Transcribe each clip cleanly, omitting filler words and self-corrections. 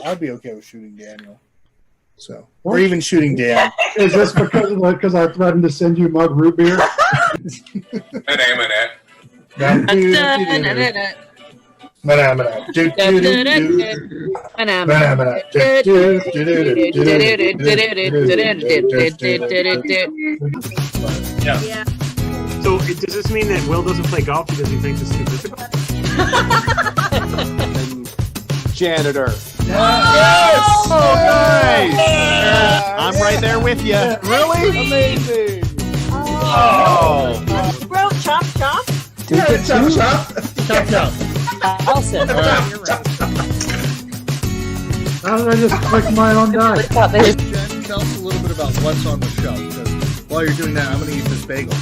I'd be okay with shooting Daniel. So, or even shooting Dan. Is this because I threatened to send you mug root beer? Yeah. So does this mean that Will doesn't play golf because he thinks it's too difficult? Janitor. Yes! Oh, nice! I'm right there with you. Really? Amazing. Oh. Bro, chop, chop. Yeah, chop, chop. Chop, chop. Alison. How did I just click my own die? Jen, tell us a little bit about what's on the show. Because while you're doing that, I'm going to eat this bagel.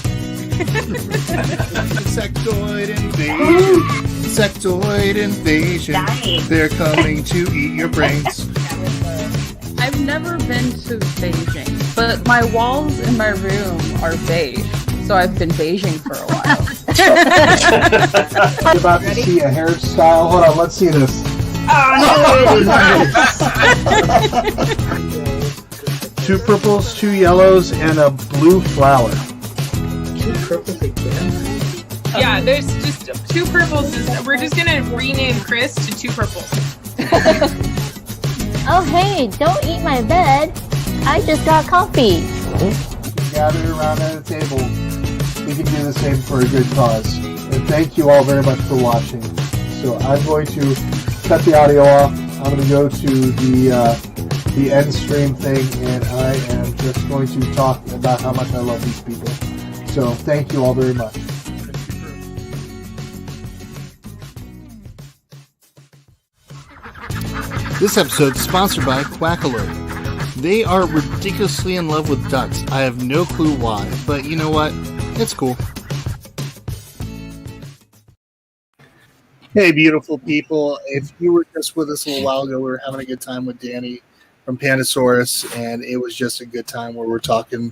Insectoid invasion. Insectoid invasion. Nice. They're coming to eat your brains. I've never been to Beijing, but my walls in my room are beige, so I've been beiging for a while. I'm about to see a hairstyle. Hold on, let's see this. Oh, no. 2 purples, 2 yellows, and a blue flower. 2 purples again? Yeah, there's just 2 purples. We're just gonna rename Chris to 2 purples. Oh, hey, don't eat my bed. I just got coffee. Gather around at a table. We can do the same for a good cause. And thank you all very much for watching. So I'm going to cut the audio off. I'm going to go to the end stream thing, and I am just going to talk about how much I love these people. So thank you all very much. This episode is sponsored by Quack Alert. They are ridiculously in love with ducks. I have no clue why, but you know what? It's cool. Hey, beautiful people. If you were just with us a little while ago, we were having a good time with Danny from Pandasaurus, and it was just a good time where we're talking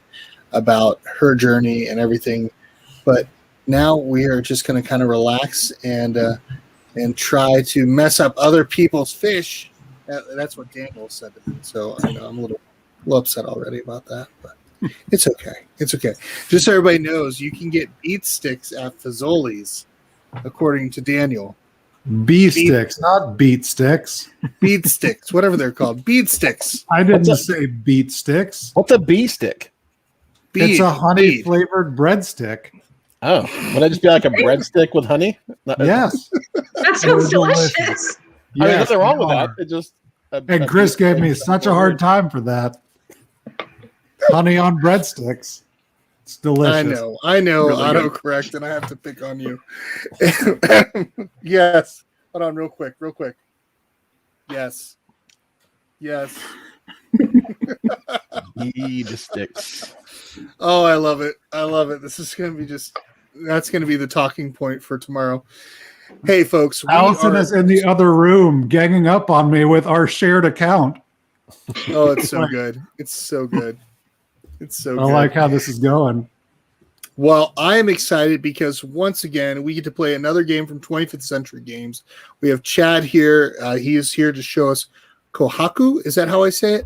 about her journey and everything. But now we are just going to kind of relax and try to mess up other people's fish. That's what Daniel said to me. So I know I'm a little upset already about that, but it's okay. It's okay. Just so everybody knows, you can get beet sticks at Fazoli's, according to Daniel. Bee sticks, not beet sticks. Beet sticks, whatever they're called. Beet sticks. I didn't say beet sticks. What's a bee stick? It's a honey flavored breadstick. Oh, would that just be like a breadstick with honey? Yes. That sounds delicious. I mean, nothing wrong with that. It just and Chris gave me such a hard time for that. Honey on breadsticks. It's delicious. I know. Really Autocorrect, and I have to pick on you. Yes. Hold on, real quick. Yes. Bead sticks. Oh, I love it. This is going to be that's going to be the talking point for tomorrow. Hey, folks. Alison is in the other room ganging up on me with our shared account. Oh, it's so good. It's so good. I like how this is going. Well, I am excited because once again, we get to play another game from 25th Century Games. We have Chad here. He is here to show us Kohaku. Is that how I say it?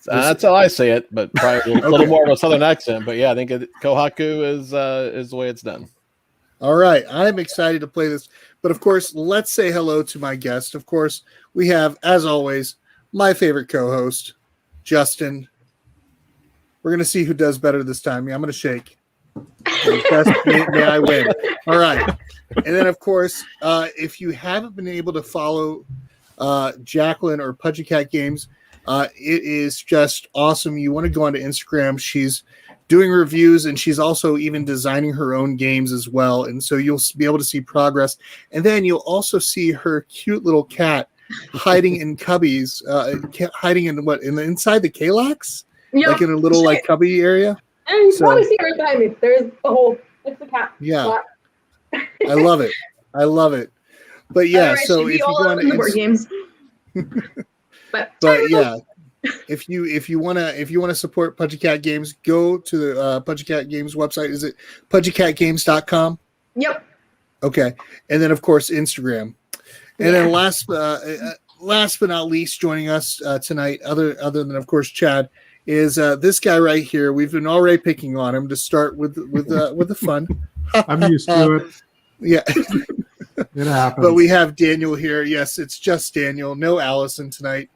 That's how I say it, but probably a little more of a southern accent. But yeah, I think Kohaku is the way it's done. All right. I'm excited to play this. But of course, let's say hello to my guest. Of course, we have, as always, my favorite co-host, Justin. We're going to see who does better this time. Yeah, I'm going to shake. May I win. All right. And then, of course, if you haven't been able to follow Jacqueline or PudgyCat Games, it is just awesome. You want to go onto Instagram. She's doing reviews, and she's also even designing her own games as well. And so you'll be able to see progress. And then you'll also see her cute little cat hiding in cubbies, hiding in inside the Kalax? Yep. Like in a little like cubby area. And you probably see right behind me. There's the whole. It's the cat. Yeah. I love it. But yeah, right, so if you go on the board games. but yeah, if you wanna support PudgyCat Games, go to the PudgyCat Games website. Is it PudgyCatGames.com? Yep. Okay, and then of course Instagram, and then last last but not least, joining us tonight, other than of course Chad, is this guy right here. We've been already picking on him to start with the fun. I'm used to it. Yeah. It happens. But we have Daniel here. Yes, it's just Daniel. No Alison tonight.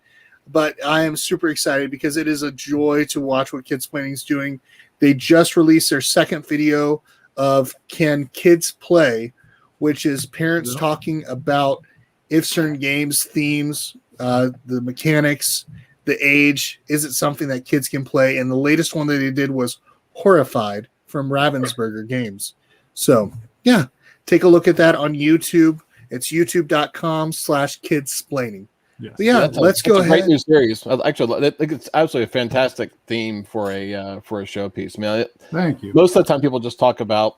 But I am super excited because it is a joy to watch what KidSplaining is doing. They just released their second video of Can Kids Play, which is parents talking about if certain games, themes, the mechanics, the age, is it something that kids can play? And the latest one that they did was Horrified from Ravensburger Games. So, yeah, take a look at that on YouTube. It's youtube.com/KidSplaining. Yes. But yeah, let's go ahead. Great new series. Actually, I think it's absolutely a fantastic theme for a showpiece. I mean, Thank you. Most of the time, people just talk about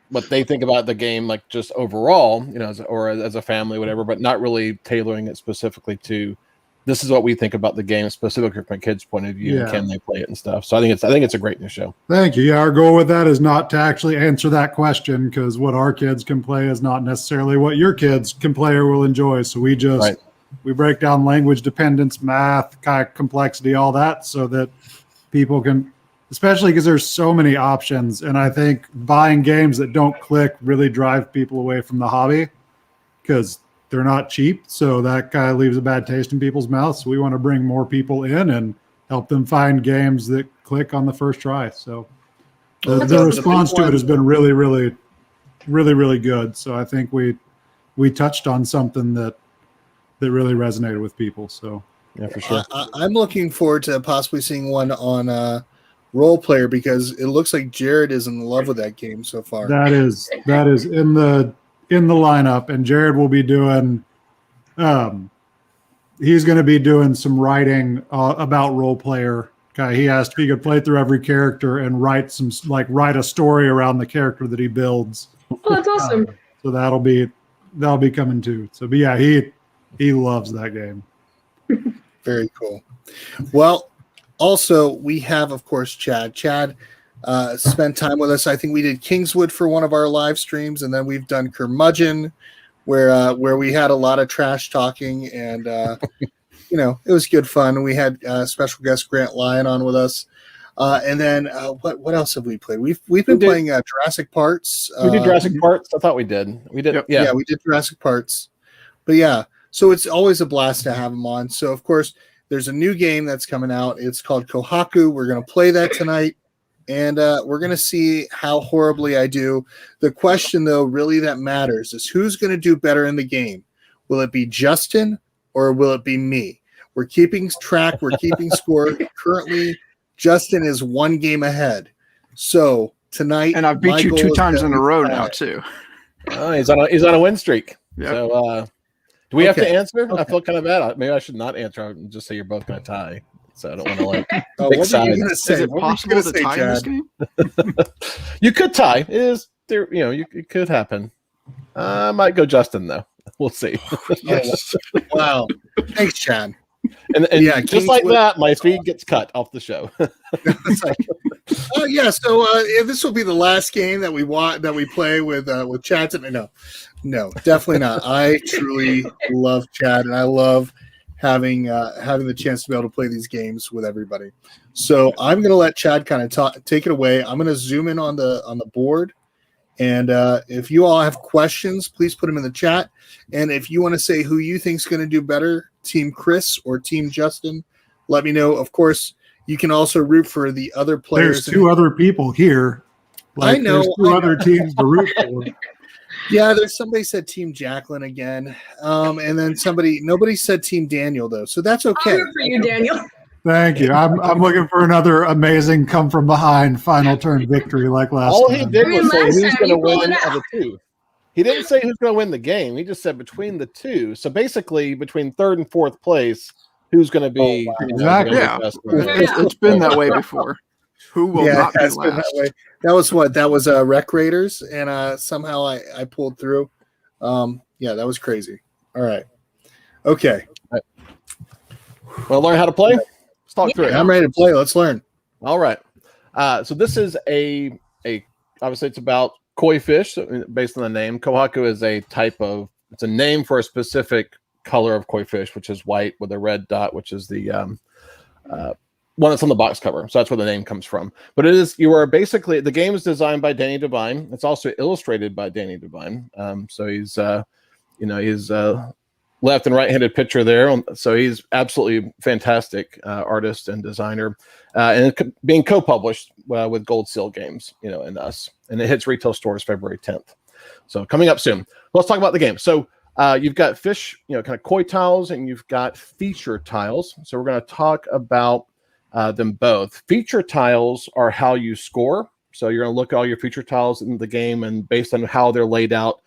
what they think about the game, like just overall, or as a family, whatever, but not really tailoring it specifically to this is what we think about the game, specifically from a kid's point of view. And can they play it and stuff? So I think it's a great new show. Thank you. Yeah, our goal with that is not to actually answer that question, because what our kids can play is not necessarily what your kids can play or will enjoy. So we just we break down language dependence, math, kind of complexity, all that, so that people can, especially because there's so many options. And I think buying games that don't click really drive people away from the hobby because they're not cheap. So that kind of leaves a bad taste in people's mouths. So we want to bring more people in and help them find games that click on the first try. So the response to it has been really, really, really, really good. So I think we touched on something that really resonated with people. So yeah, for sure. I'm looking forward to possibly seeing one on Role Player, because it looks like Jared is in love with that game so far. That is in the lineup, and Jared will be doing he's going to be doing some writing about Role Player. He asked if he could play through every character and write a story around the character that he builds. Oh, that's awesome. So that'll be coming too. So, but yeah, he loves that game. Very cool. Well, also we have, of course, Chad. Chad spent time with us. I think we did Kingswood for one of our live streams, and then we've done Curmudgeon, where we had a lot of trash talking, and it was good fun. We had special guest Grant Lyon on with us, and then what else have we played? We've been playing Jurassic Parts. We did Jurassic Parts. I thought we did. We did. Yeah, we did Jurassic Parts. But yeah, so it's always a blast to have him on. So of course, there's a new game that's coming out. It's called Kohaku. We're going to play that tonight, and we're going to see how horribly I do. The question, though, really that matters is who's going to do better in the game. Will it be Justin or will it be me? We're keeping track. We're keeping score. Currently, Justin is one game ahead. So tonight, and I've beat you 2 times in a row now too. Oh, he's on a win streak. Yep. So do we have to answer? Okay. I feel kind of bad. Maybe I should not answer. I'll just say you're both going to tie. So I don't want to what are you going to say? Is it possible to tie in this game? You could tie. It is there. It could happen. I might go Justin though. We'll see. Yes. Wow. Thanks, Chad. And yeah, just like that, my feed gets cut off the show. Yeah. So this will be the last game that we play with Chad tonight. No, definitely not. I truly love Chad, and I love having the chance to be able to play these games with everybody. So I'm going to let Chad kind of take it away. I'm going to zoom in on the board, and if you all have questions, please put them in the chat. And if you want to say who you think is going to do better, Team Chris or Team Justin, let me know. Of course, you can also root for the other players. There's 2 other people here. I know. There's 2 other teams to root for. Yeah, there's somebody said Team Jacqueline again, and then nobody said Team Daniel though, so that's okay. I'll root for you, Daniel. Thank you. I'm looking for another amazing come from behind final turn victory like last All time. he did was say who's going to win of the 2. He didn't say who's going to win the game. He just said between the 2. So basically, between 3rd and 4th place, who's going to be exactly? Yeah, it's been that way before. Who will not be last? That way. That was what? That was Rec Raiders, and somehow I pulled through. Yeah, that was crazy. All right. Okay. Well, learn how to play? Let's talk through it. I'm ready to play. Let's learn. All right. So this is a obviously it's about koi fish based on the name. Kohaku is it's a name for a specific color of koi fish, which is white with a red dot, which is the one that's on the box cover. So that's where the name comes from. But you are basically, the game is designed by Danny Devine. It's also illustrated by Danny Devine. So he's left and right-handed picture there. So he's absolutely fantastic artist and designer, and being co-published with Gold Seal Games, and us. And it hits retail stores February 10th. So coming up soon. Let's talk about the game. So you've got fish, kind of koi tiles, and you've got feature tiles. So we're going to talk about them both. Feature tiles are how you score. So you're going to look at all your feature tiles in the game, and based on how they're laid out,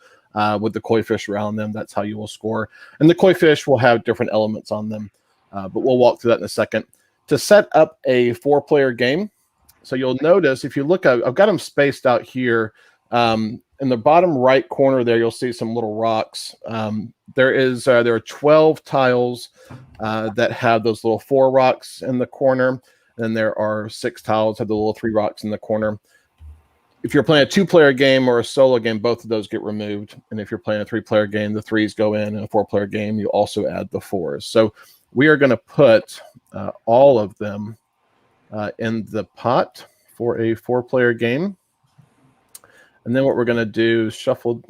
with the koi fish around them, that's how you will score. And the koi fish will have different elements on them, but we'll walk through that in a second. To set up a 4-player game, so you'll notice if you look, I've got them spaced out here. In the bottom right corner there, you'll see some little rocks. There are 12 tiles that have those little 4 rocks in the corner. Then there are 6 tiles that have the little 3 rocks in the corner. If you're playing a 2-player game or a solo game, both of those get removed. And if you're playing a 3-player game, the 3s go in. And a 4-player game, you also add the 4s. So we are going to put all of them in the pot for a 4-player game. And then what we're going to do is shuffle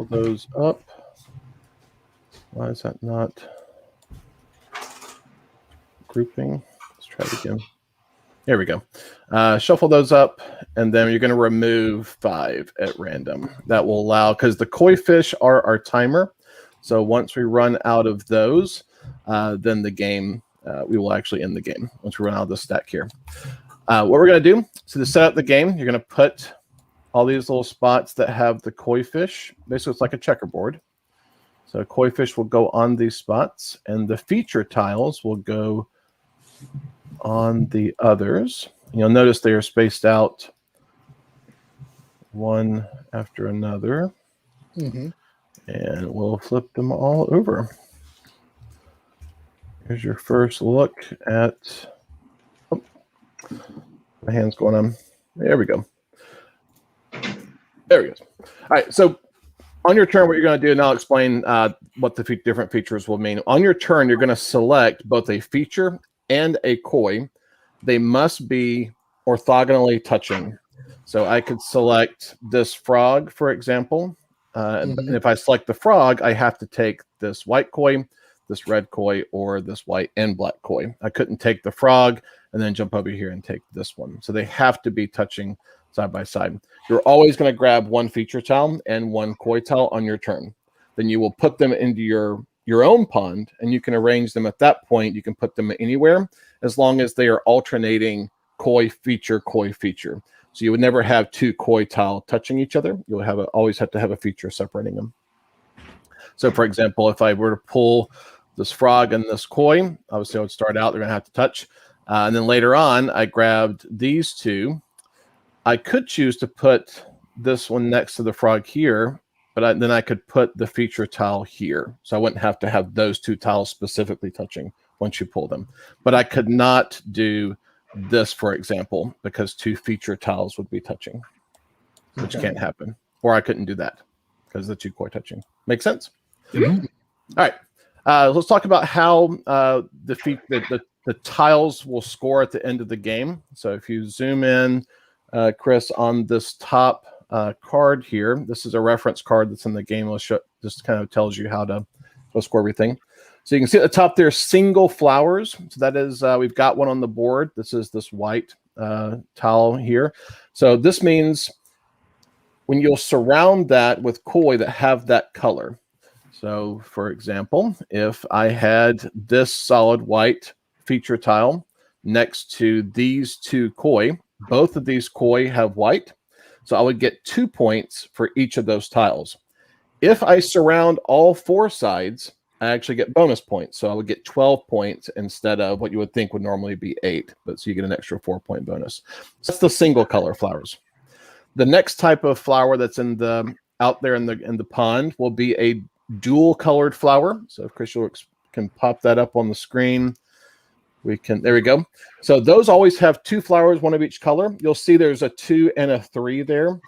those up. Why is that not grouping? Let's try it again. There we go. Shuffle those up, and then you're going to remove 5 at random. That will allow, because the koi fish are our timer. So once we run out of those, then the game, we will actually end the game once we run out of the stack here. What we're going to do, so to set up the game, you're going to put all these little spots that have the koi fish. Basically, it's like a checkerboard. So koi fish will go on these spots, and the feature tiles will go on the others. You'll notice they are spaced out one after another. Mm-hmm. And we'll flip them all over. Here's your first look at... Oh, my hand's going on. There we go. There we go. All right, so on your turn, what you're going to do, and I'll explain what the different features will mean. On your turn, you're going to select both a feature and a koi. They must be orthogonally touching. So I could select this frog, for example. And if I select the frog, I have to take this white koi, this red koi, or this white and black koi. I couldn't take the frog and then jump over here and take this one. So they have to be touching side by side. You're always going to grab one feature tile and one koi tile on your turn. Then you will put them into your own pond, and you can arrange them at that point. You can put them anywhere as long as they are alternating koi feature, koi feature. So you would never have 2 koi tile touching each other. You'll always have to have a feature separating them. So for example, if I were to pull this frog and this koi, obviously I would start out, they're going to have to touch. And then later on, I grabbed these 2. I could choose to put this one next to the frog here, but then I could put the feature tile here. So I wouldn't have to have those 2 tiles specifically touching once you pull them. But I could not do this, for example, because 2 feature tiles would be touching, which can't happen. Or I couldn't do that because the 2 koi touching. Make sense? Mm-hmm. All right. Let's talk about how the tiles will score at the end of the game. So if you zoom in, Chris, on this top card here, this is a reference card that's in the game. This kind of tells you how to score everything. So you can see at the top there, single flowers. So that is, we've got one on the board. This is this white tile here. So this means when you'll surround that with koi that have that color. So for example, if I had this solid white feature tile next to these 2 koi, both of these koi have white. So I would get 2 points for each of those tiles. If I surround all 4 sides, I actually get bonus points. So I would get 12 points instead of what you would think would normally be 8. But so you get an extra 4-point bonus. So that's the single color flowers. The next type of flower that's out there in the pond will be a dual colored flower. So if Chris can pop that up on the screen, there we go. So those always have 2 flowers, one of each color. You'll see there's a 2 and a 3 there.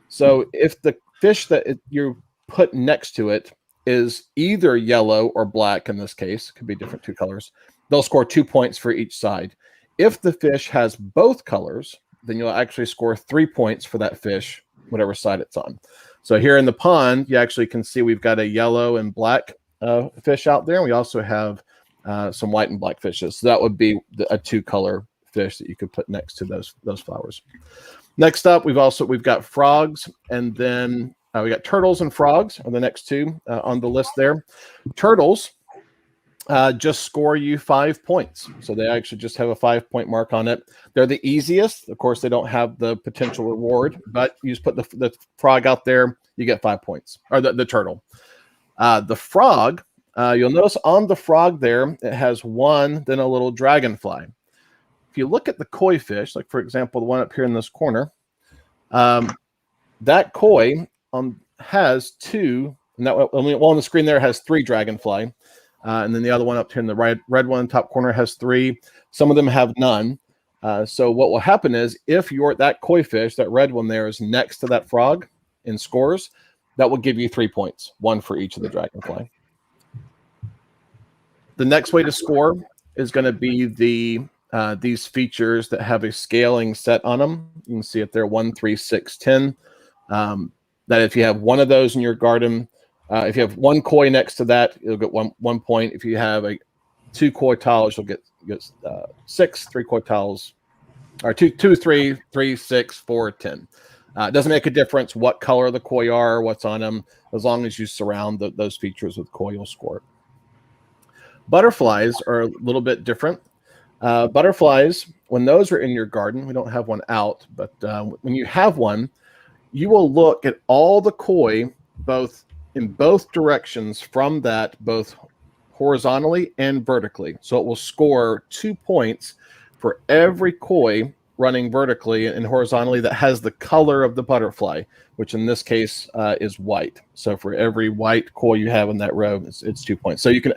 So if the fish that you put next to it is either yellow or black, in this case, could be different 2 colors, they'll score 2 points for each side. If the fish has both colors, then you'll actually score 3 points for that fish, whatever side it's on. So here in the pond, you actually can see we've got a yellow and black fish out there. And we also have some white and black fishes. So that would be a 2-color fish that you could put next to those flowers. Next up, we've got frogs, and then we got turtles and frogs are the next 2 on the list there. Turtles just score you 5 points. So they actually just have a 5-point mark on it. They're the easiest. Of course, they don't have the potential reward, but you just put the frog out there, you get 5 points, or the turtle. The frog, you'll notice on the frog there, it has 1, then a little dragonfly. If you look at the koi fish, like for example, the one up here in this corner, that koi has 2, and that one on the screen there has 3 dragonfly. And then the other one up here in the red one, top corner, has 3. Some of them have none. So what will happen is if that koi fish, that red one there, is next to that frog in scores, that will give you 3 points, 1 for each of the dragonfly. The next way to score is going to be these features that have a scaling set on them. You can see it there, 1, 3, 6, 10. That if you have one of those in your garden, if you have 1 koi next to that, you'll get one point. If you have 2 koi tiles, you'll get 6, 3 koi tiles, or 2, 3, 3, 6, 4, 10. It doesn't make a difference what color the koi are, what's on them. As long as you surround those features with koi, you'll score it. Butterflies are a little bit different. Butterflies, when those are in your garden, we don't have one out, but when you have one, you will look at all the koi in both directions from that, both horizontally and vertically. So it will score 2 points for every koi running vertically and horizontally that has the color of the butterfly, which in this case is white. So for every white koi you have in that row, it's 2 points. So you can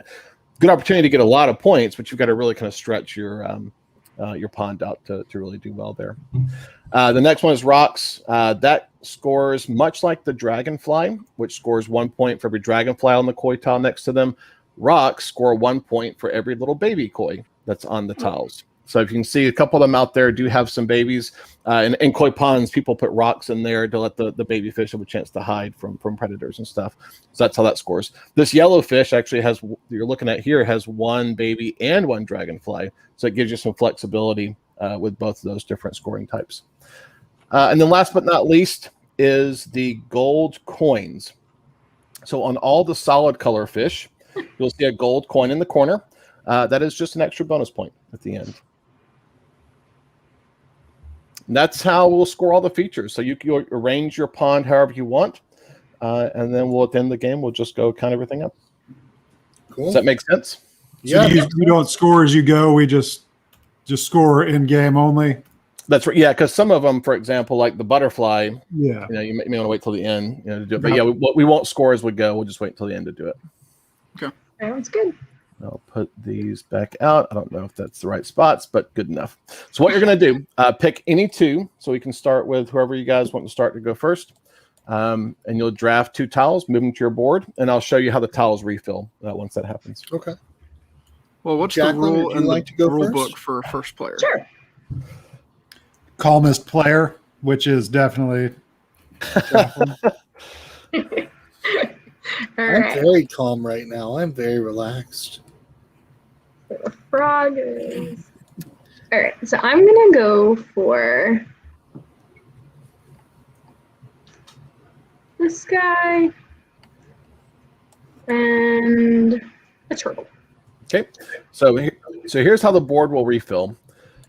good opportunity to get a lot of points, but you've got to really kind of stretch your pond out to really do well there. The next one is rocks. That scores much like the dragonfly, which scores 1 point for every dragonfly on the koi tile next to them. Rocks score 1 point for every little baby koi that's on the tiles. So if you can see, a couple of them out there do have some babies. In koi ponds, people put rocks in there to let the baby fish have a chance to hide from predators and stuff. So that's how that scores. This yellow fish actually you're looking at here, has 1 baby and 1 dragonfly. So it gives you some flexibility with both of those different scoring types. And then last but not least is the gold coins. So on all the solid color fish, you'll see a gold coin in the corner. That is just an extra bonus point at the end. And that's how we'll score all the features. So you'll arrange your pond however you want, and then at the end of the game, we'll just go count everything up. Cool. Does that make sense? So you don't score as you go. We just score in game only. That's right. Yeah, because some of them, for example, like the butterfly. Yeah. You may want to wait till the end, to do it. But yeah, we won't score as we go. We'll just wait until the end to do it. Okay. Sounds good. I'll put these back out. I don't know if that's the right spots, but good enough. So what you're going to do, pick any 2. So we can start with whoever you guys want to start to go first. And you'll draft 2 tiles, move them to your board, and I'll show you how the tiles refill once that happens. Okay. Well, what's Jacqueline, the rule in the rule book for a first player? Sure. Calmest player, which is definitely Jacqueline. I'm very calm right now. I'm very relaxed. The frog is... All right, so I'm going to go for this guy and a turtle. Okay, so here's how the board will refill.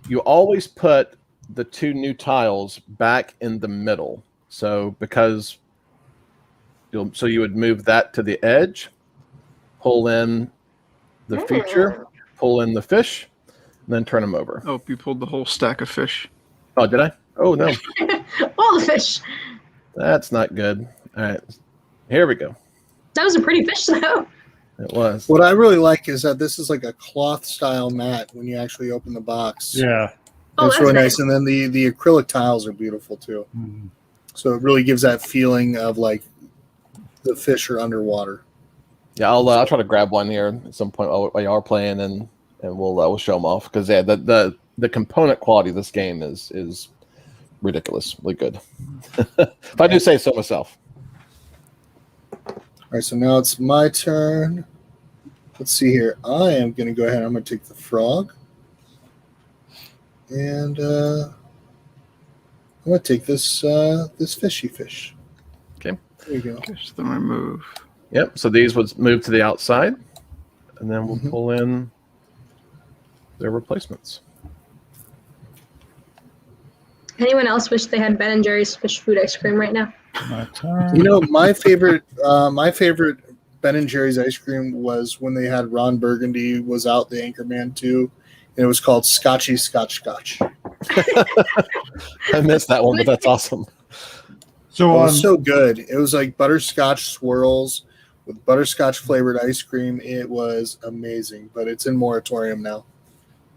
You always put the 2 new tiles back in the middle. So because you would move that to the edge, pull in the feature, pull in the fish, and then turn them over. Oh, you pulled the whole stack of fish. Oh, did I? Oh, no. All the fish. That's not good. All right. Here we go. That was a pretty fish, though. It was. What I really like is that this is like a cloth style mat when you actually open the box. Yeah. It's really nice. And then the acrylic tiles are beautiful too. So it really gives that feeling of like the fish are underwater. Yeah, I'll try to grab one here at some point while y'all are playing, and we'll show them off because the component quality of this game is ridiculously good. If I do say so myself. All right, so now it's my turn. Let's see here. I am going to go ahead. I'm going to take the frog, and I'm going to take this fishy fish. Okay. There you go. Just then remove. Yep. So these would move to the outside, and then we'll pull in their replacements. Anyone else wish they had Ben and Jerry's fish food ice cream right now? My turn. You know, my favorite Ben and Jerry's ice cream was when they had Ron Burgundy was out, the Anchorman 2, and it was called Scotchy Scotch Scotch. I missed that one, but that's awesome. So it was so good. It was like butterscotch swirls with butterscotch flavored ice cream. It was amazing, but it's in moratorium now.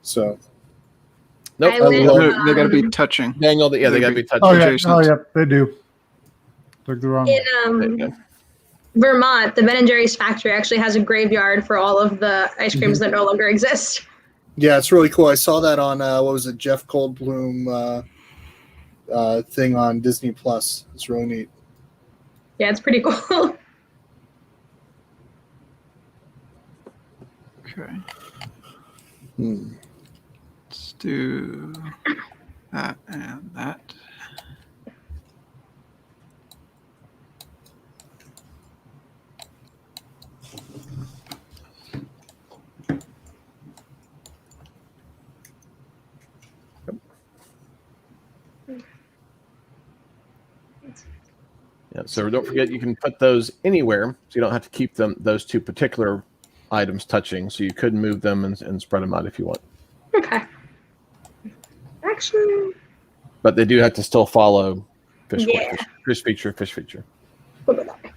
So nope, they got to be touching. Daniel, they got to be touching. Oh yeah, they do. Took the wrong In Vermont, the Ben and Jerry's factory actually has a graveyard for all of the ice creams that no longer exist. Yeah, it's really cool. I saw that on what was it, Jeff Goldblum thing on Disney Plus. It's really neat. Yeah, it's pretty cool. Okay. Let's do that and that. Yeah, so don't forget you can put those anywhere, so you don't have to keep those two particular items touching. So you could move them and spread them out if you want. Okay. Actually, but they do have to still follow fish feature. Look at that.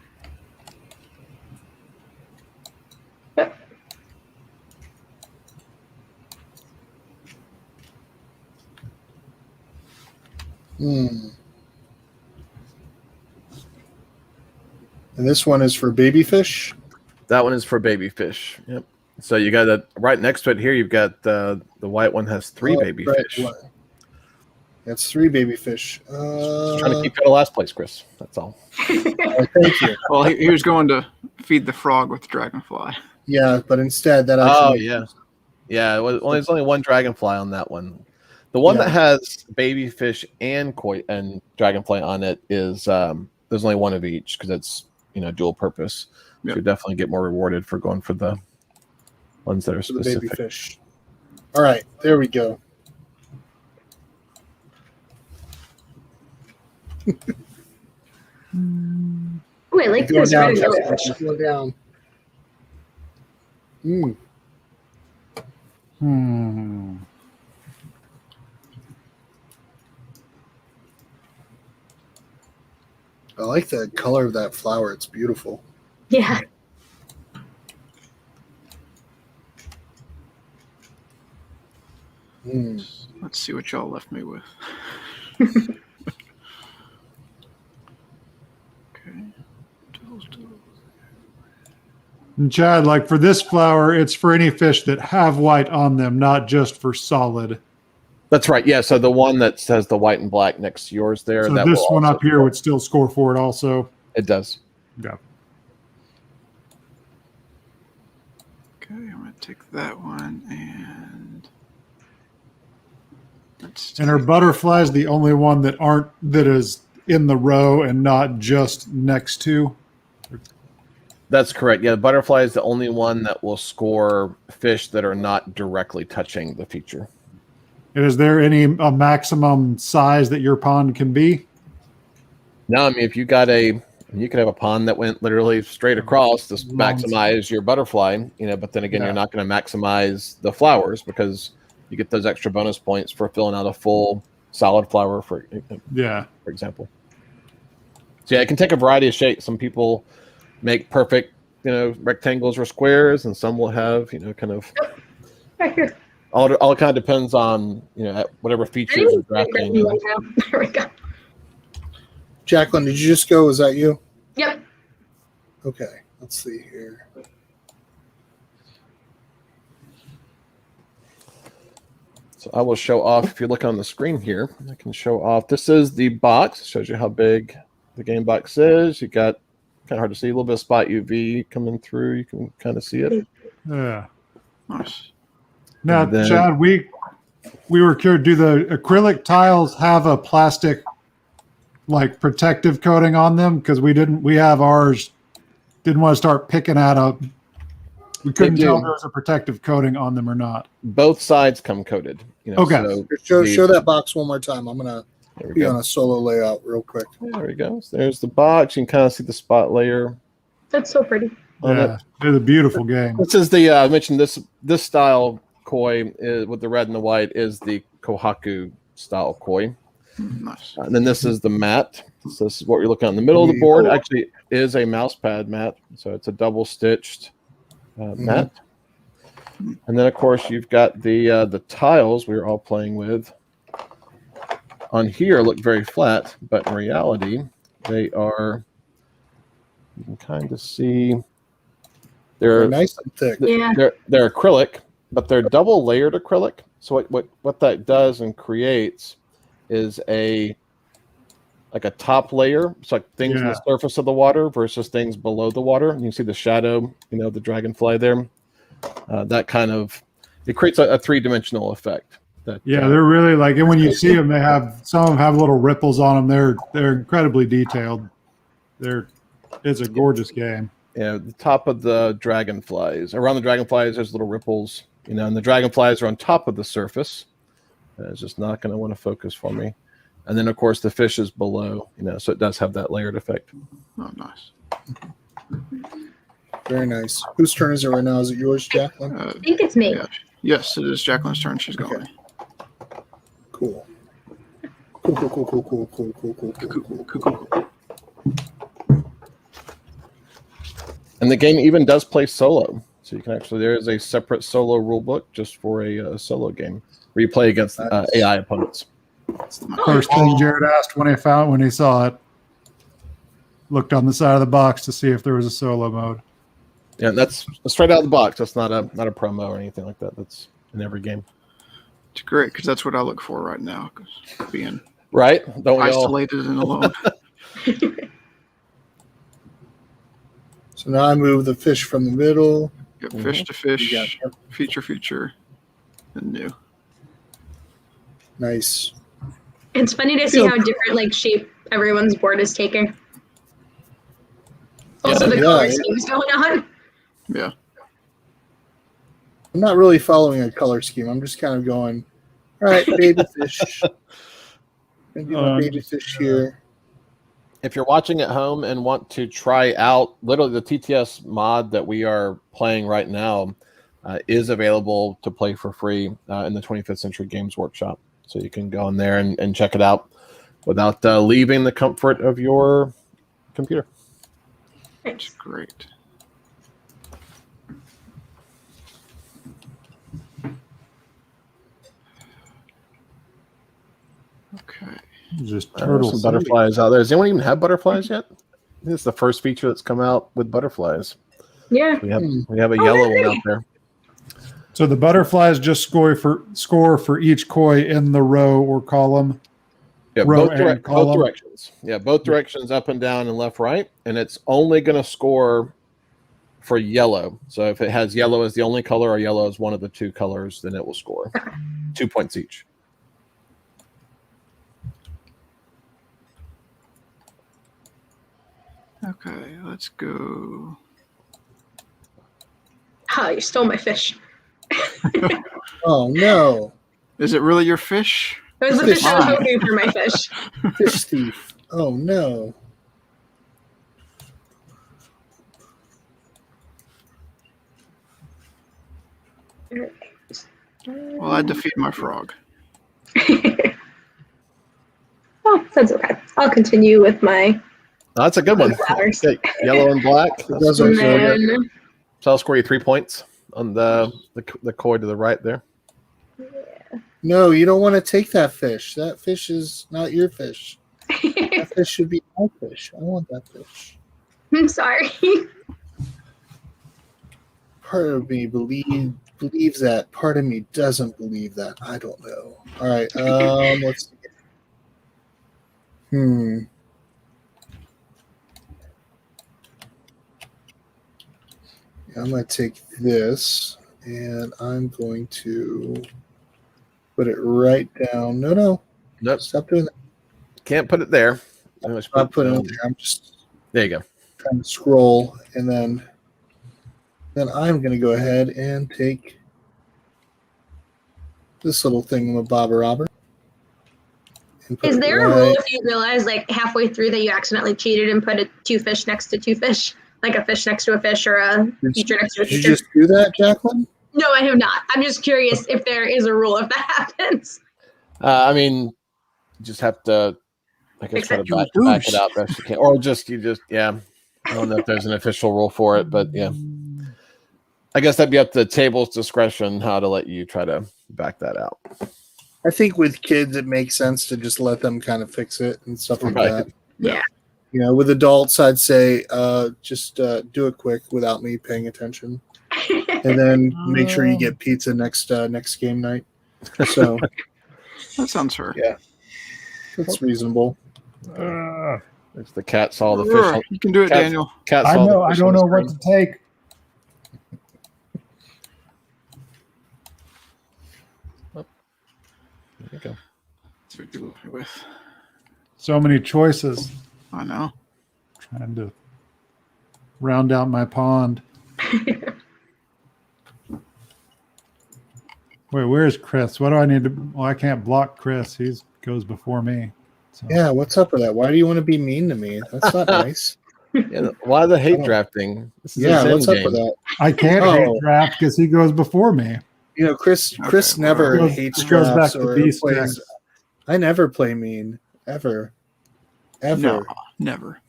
And this one is for baby fish? That one is for baby fish. Yep. So you got that right next to it here. You've got the white one has three baby fish. That's 3 baby fish. Just trying to keep you in last place, Chris. That's all. Thank you. Well, he was going to feed the frog with dragonfly. Yeah, but instead that actually. There's only one dragonfly on that one. The one that has baby fish and dragonfly on it is there's only one of each because it's dual purpose. Yep. You definitely get more rewarded for going for the ones that are specific. The baby fish. All right, there we go. Wait, like this. Down. Down. I like the color of that flower. It's beautiful. Yeah. Let's see what y'all left me with. And Chad, like for this flower, it's for any fish that have white on them, not just for solid. That's right. Yeah. So the one that says the white and black next to yours there. So this one up here would still score for it also. It does. Yeah. Okay, I'm going to take that one and her butterfly is the only one that is in the row and not just next to. That's correct. Yeah, the butterfly is the only one that will score fish that are not directly touching the feature. And is there a maximum size that your pond can be? No, I mean if you could have a pond that went literally straight across to maximize your butterfly, but then again, you're not going to maximize the flowers because you get those extra bonus points for filling out a full solid flower for example. So yeah, it can take a variety of shapes. Some people make perfect, rectangles or squares, and some will have, kind of all kind of depends on, whatever features you're drafting. There we go. Jacqueline, did you just go? Was that you? Yep. Okay. Let's see here. So I will show off, if you look on the screen here, I can show off. This is the box. It shows you how big the game box is. You got, kind of hard to see, a little bit of spot UV coming through. You can kind of see it. Yeah. Nice. Now, And then- Chad, we were curious, do the acrylic tiles have a plastic like protective coating on them? Because we have ours, didn't want to start picking at them. We couldn't They tell do. if there was a protective coating on them or not. Both sides come coated. You know, Okay. so Show that box one more time. I'm gonna there we be go. on a solo layout real quick. There we go. So there's the box. You can kind of see the spot layer. That's so pretty. On Yeah, it's a beautiful game. This is the I mentioned this style koi is, with the red and the white is the Kohaku style koi. Nice. And then this is the mat. So this is what you're looking at in the middle of the board. Actually, is a mouse pad mat. So it's a double stitched mat. And then of course you've got the tiles we were all playing with. On here look very flat, but in reality they are. You can kind of see. They're nice and thick. Yeah. They're acrylic, but they're double layered acrylic. So what that does and creates is a top layer. It's like things on the surface of the water versus things below the water. And you can see the shadow, the dragonfly there. That kind of it creates a three-dimensional effect. They're really like, and when you see them, some of them have little ripples on them. They're incredibly detailed. It's a gorgeous game. Yeah, the top of the dragonflies. Around the dragonflies, there's little ripples, and the dragonflies are on top of the surface. It's just not going to want to focus for me. And then, of course, the fish is below, so it does have that layered effect. Oh, nice. Very nice. Whose turn is it right now? Is it yours, Jacqueline? I think it's me. Yeah. Yes, it is Jacqueline's turn. She's going. Cool. Cool. And the game even does play solo. So you can actually, there is a separate solo rule book just for a solo game where you play against AI opponents. First thing Jared asked when he saw it, looked on the side of the box to see if there was a solo mode. Yeah, that's straight out of the box. That's not a promo or anything like that. That's in every game. It's great because that's what I look for right now. Being right, don't we isolated and alone. So now I move the fish from the middle. Got fish to fish, feature, and new. Nice. It's funny to see how different shape everyone's board is taking. Also, the color schemes going on. Yeah. I'm not really following a color scheme. I'm just kind of going, all right, baby fish. And do my baby fish here. If you're watching at home and want to try out literally the TTS mod that we are playing right now is available to play for free in the 25th Century Games Workshop. So you can go in there and check it out without leaving the comfort of your computer. That's great. Okay. Just turtles. Some butterflies out there. Does anyone even have butterflies yet? This is the first feature that's come out with butterflies. Yeah. We have a yellow one out there. So the butterflies just score for each koi in the row or column. Yeah, row both and column. both directions. Yeah, both directions, up and down and left, right, and it's only going to score for yellow. So if it has yellow as the only color or yellow as one of the two colors, then it will score 2 points each. Okay, let's go. Oh, you stole my fish. Oh, no. Is it really your fish? It was the fish I was hoping for my fish. Fish thief. Oh, no. Well, I defeat my frog. Oh, that's okay. I'll continue with my. Oh, that's a good one. Okay, yellow and black. Those are good. So I'll score you 3 points on the koi to the right there. No, you don't want to take that fish. That fish is not your fish. That fish should be my fish. I want that fish. I'm sorry. part of me believes that. Part of me doesn't believe that. I don't know. All right. Let's see. I'm going to take this, and I'm going to put it right down. No. Nope. Stop doing that. Can't put it there. I'm putting it there. I'm just there. You go. Trying to scroll, and then I'm going to go ahead and take this little thingamabobber. Is there a rule if you realize like halfway through that you accidentally cheated and put two fish next to two fish, like a fish next to a fish or a teacher next to a teacher? Did you just do that, Jacqueline? No, I have not. I'm just curious if there is a rule if that happens. I mean, you just have to, I guess, try to back it out best you can, or yeah. I don't know if there's an official rule for it, but yeah, I guess that'd be up to the table's discretion how to let you try to back that out. I think with kids, it makes sense to just let them kind of fix it and stuff like that. Yeah. You know, with adults, I'd say just do it quick without me paying attention, and then make sure you get pizza next game night. So that sounds fair. Yeah, that's reasonable. It's the cat saw the fish. You can do it, Daniel. Cat I saw know. the I fish don't on the know what screen. to take. There you go. That's what you play with. So many choices. I know. Trying to round out my pond. Wait, where's Chris? What do I need to? Well, I can't block Chris. He goes before me. So. Yeah, what's up with that? Why do you want to be mean to me? That's not nice. Yeah, why the hate drafting? This is a Zen what's up game. with that? I can't hate draft because he goes before me. You know, Chris never hates drafts or plays. I never play mean ever. No, never.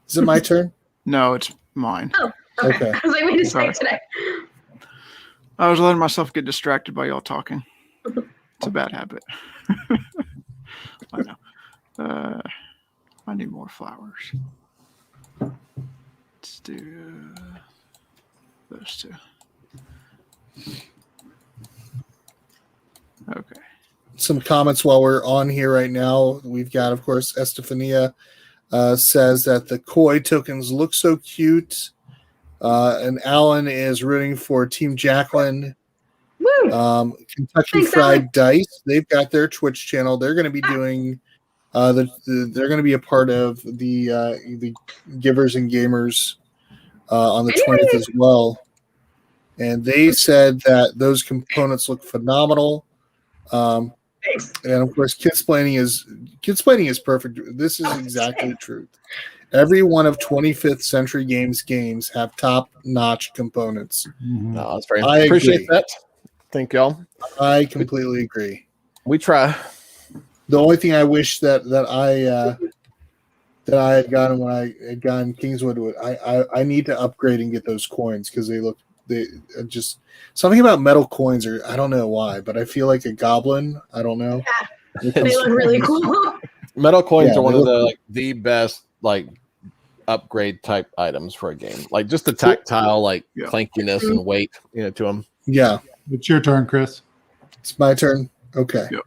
Is it my turn? No, it's mine. Oh, okay. I was like, wait a second today. I was letting myself get distracted by y'all talking. It's a bad habit. I know. I need more flowers. Let's do those two. Okay. Some comments while we're on here right now. We've got, of course, Estefania says that the koi tokens look so cute. And Alan is rooting for Team Jacqueline. Woo! Kentucky Fried Dice. They've got their Twitch channel. They're going to be doing. They're going to be a part of the Givers and Gamers on the 20th as well. And they said that those components look phenomenal. And of course, KidSplaining is perfect. This is exactly the truth. Every one of 25th Century games have top-notch components. No, that's very. I appreciate that. Thank y'all. I completely agree. We try. The only thing I wish that I had gotten when I had gotten Kingswood, I need to upgrade and get those coins because they just something about metal coins, or I don't know why, but I feel like a goblin. I don't know. Yeah. They look really cool. Metal coins are one of the best upgrade type items for a game. Like just the tactile clankiness and weight, to them. Yeah. It's your turn, Chris. It's my turn. Okay. Yep.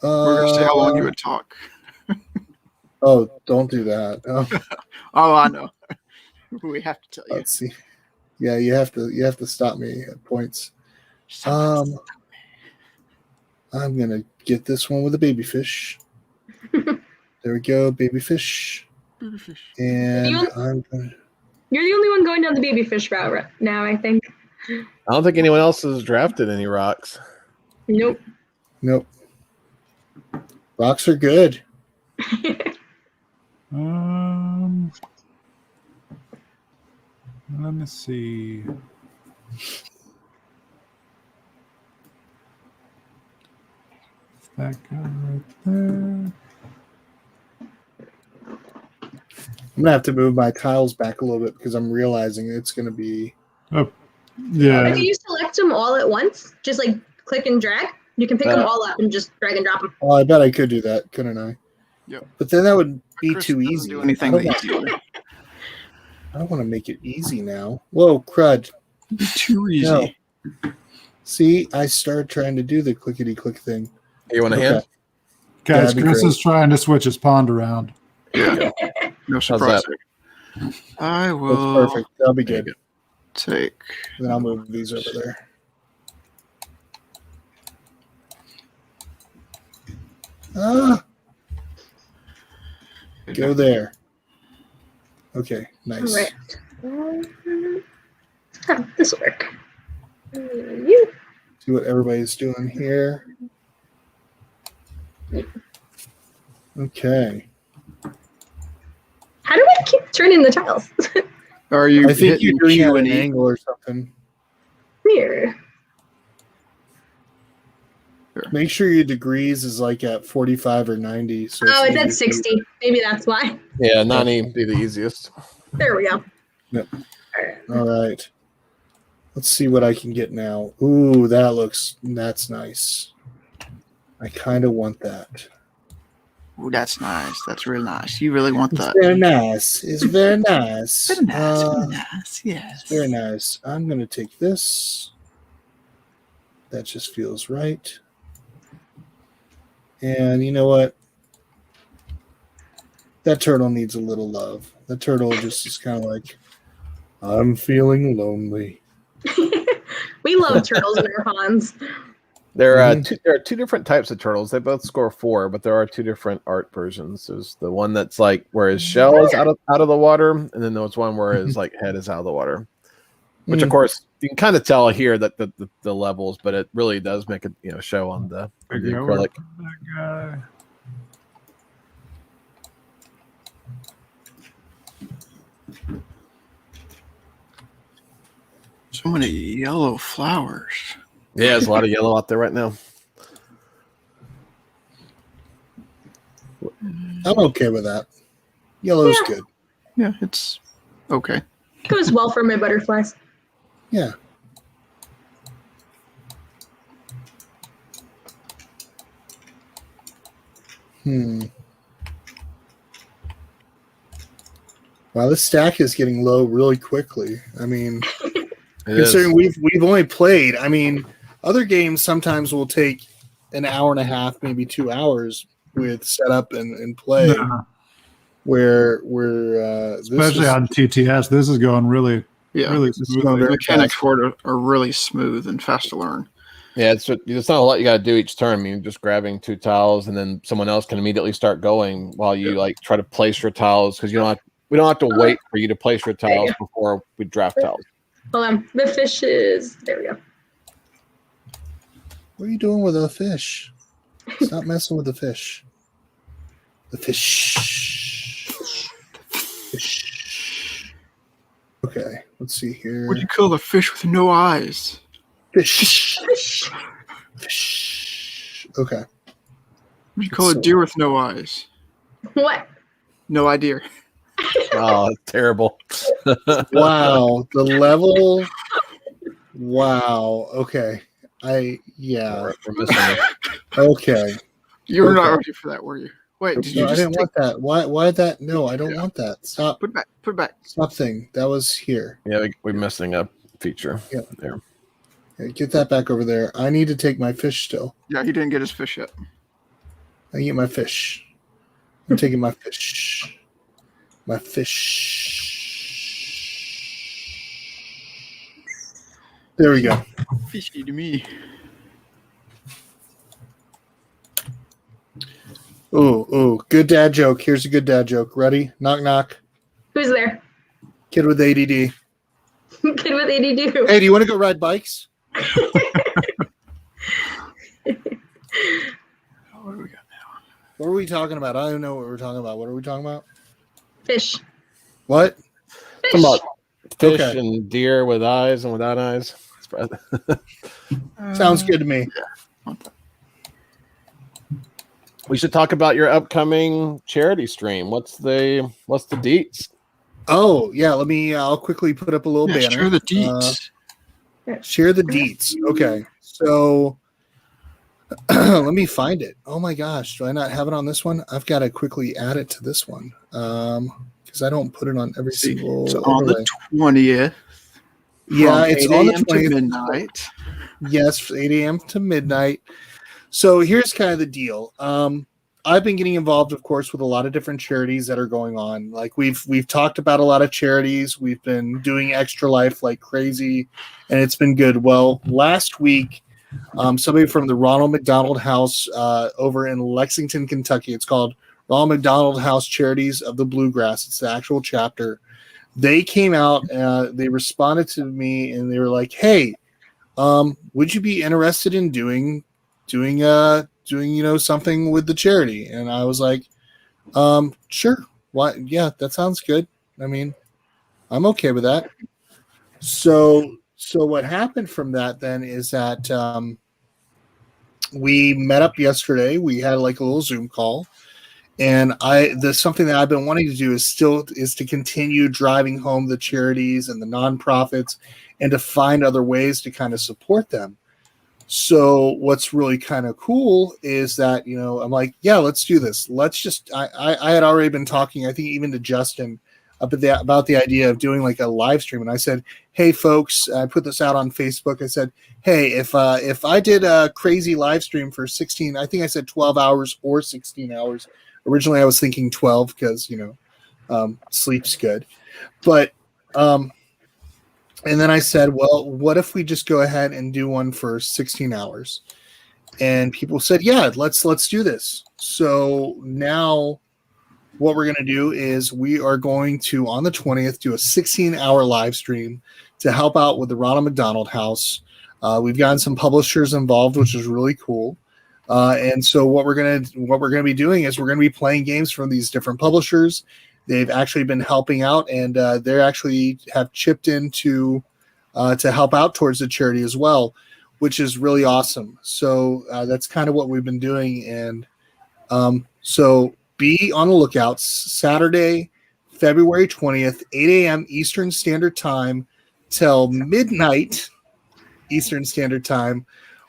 We're gonna see how long you would talk. Oh, don't do that. Oh, I know. We have to tell you. Let's see. Yeah, you have to stop me at points. I'm gonna get this one with a baby fish. There we go, baby fish. And You're the only one going down the baby fish route right now, I think. I don't think anyone else has drafted any rocks. Nope. Rocks are good. Let me see. That guy right there. I'm gonna have to move my tiles back a little bit because I'm realizing it's gonna be. Oh, yeah. If you select them all at once, just click and drag, you can pick them all up and just drag and drop them. Oh, I bet I could do that, couldn't I? Yep. But then that would be Chris too doesn't easy. do anything that easy. I don't want to make it easy now. Whoa, crud. Too easy. No. See, I started trying to do the clickety-click thing. You want a hand? Guys, that'd be Chris great. is trying to switch his pond around. Yeah. No surprise. that? I That's will perfect. That'll be good. take. Then I'll move these over there. Go there. Okay, nice. All right. This will work. You. See what everybody's doing here. Okay. How do I keep turning the tiles? Are you I think you're hitting doing it Q at and an E? angle or something. Here. Make sure your degrees is like at 45 or 90. So Oh, it's easy at to- 60. Maybe that's why. Yeah, 90 would be the easiest. There we go. Yep. All right. Let's see what I can get now. Ooh, that's nice. I kind of want that. Ooh, that's nice. That's real nice. You really want It's that? very nice. It's very nice. Very nice. Very nice. Yes. It's very nice. I'm going to take this. That just feels right. And you know what? That turtle needs a little love. The turtle just is kind of like, I'm feeling lonely. We love turtles in our ponds. There are two different types of turtles. They both score 4, but there are two different art versions. There's the one that's like where his shell is out of the water, and then there's one where his like head is out of the water. Which of course you can kind of tell here that the levels, but it really does make it show on the acrylic. That guy. So many yellow flowers. Yeah, there's a lot of yellow out there right now. I'm okay with that. Yellow's good. Yeah, it's okay. Goes well for my butterflies. Yeah. Wow, this stack is getting low really quickly. I mean, considering we've only played, I mean, other games sometimes will take an hour and a half, maybe 2 hours with setup and play. Yeah. Where Especially on TTS, this is going really Really smoothly. The mechanics for it are really smooth and fast to learn. Yeah, it's not a lot you got to do each turn. I mean, just grabbing 2 tiles, and then someone else can immediately start going while you like try to place your tiles because we don't have to wait for you to place your tiles before we draft tiles. Hold on, the fish is there. We go. What are you doing with the fish? Stop messing with the fish. The fish. Okay, let's see here. What do you call the fish with no eyes? Fish. Fish. Okay. What do you call a deer with no eyes? What? No idea. Oh, that's terrible. Wow, the level. Wow. Okay. We're missing it. Okay. You were not ready for that, were you? Wait, did you No, I just didn't want that. Why that? No, I don't want that. Stop. Put it back. Put it back. Stop thing. That was here. Yeah, we're missing a feature. Yep. There. Okay, get that back over there. I need to take my fish still. Yeah, he didn't get his fish yet. I get my fish. I'm taking my fish. My fish. There we go. Fishy to me. Ooh, good dad joke. Here's a good dad joke. Ready? Knock, knock. Who's there? Kid with ADD. Kid with ADD. Hey, do you want to go ride bikes? What do we got now? What are we talking about? I don't know what we're talking about. What are we talking about? Fish. What? Fish. Come on. Fish Okay. and deer with eyes and without eyes. Sounds good to me. We should talk about your upcoming charity stream. What's the deets? Oh, yeah. I'll quickly put up a little banner. Share the deets. Share the deets. Okay. So let me find it. Oh my gosh. Do I not have it on this one? I've got to quickly add it to this one. Because because I don't put it on every single. It's on overlay. the 20th. Yeah, it's 8 on the a.m. to 20th. midnight. Yes, 8 a.m. to midnight. So here's kind of the deal. I've been getting involved, of course, with a lot of different charities that are going on. Like we've talked about a lot of charities. We've been doing Extra Life like crazy, and it's been good. Well, last week, somebody from the Ronald McDonald House over in Lexington, Kentucky. It's called Ronald McDonald House Charities of the Bluegrass. It's the actual chapter. They came out. They responded to me, and they were like, "Hey, would you be interested in doing something with the charity?" And I was like, sure. What? Yeah, that sounds good. I mean, I'm okay with that. So what happened from that then is that we met up yesterday. We had like a little Zoom call, and there's something that I've been wanting to do is to continue driving home the charities and the nonprofits, and to find other ways to kind of support them. So what's really kind of cool is that, I'm like, yeah, let's do this. Let's just, I had already been talking, I think even to Justin about the idea of doing like a live stream. And I said, hey folks, I put this out on Facebook. I said, hey, if I did a crazy live stream for 16, I think I said 12 hours or 16 hours. Originally I was thinking 12 because, sleep's good. But, and then I said, well, what if we just go ahead and do one for 16 hours? And people said, yeah, let's do this. So now what we're going to do is we are going to, on the 20th, do a 16-hour live stream to help out with the Ronald McDonald House. We've gotten some publishers involved, which is really cool. And so what we're going to be doing is we're going to be playing games from these different publishers. They've actually been helping out, and they actually have chipped in to help out towards the charity as well, which is really awesome. So that's kind of what we've been doing. And so be on the lookout. Saturday, February 20th, 8 a.m. Eastern Standard Time till midnight Eastern Standard Time.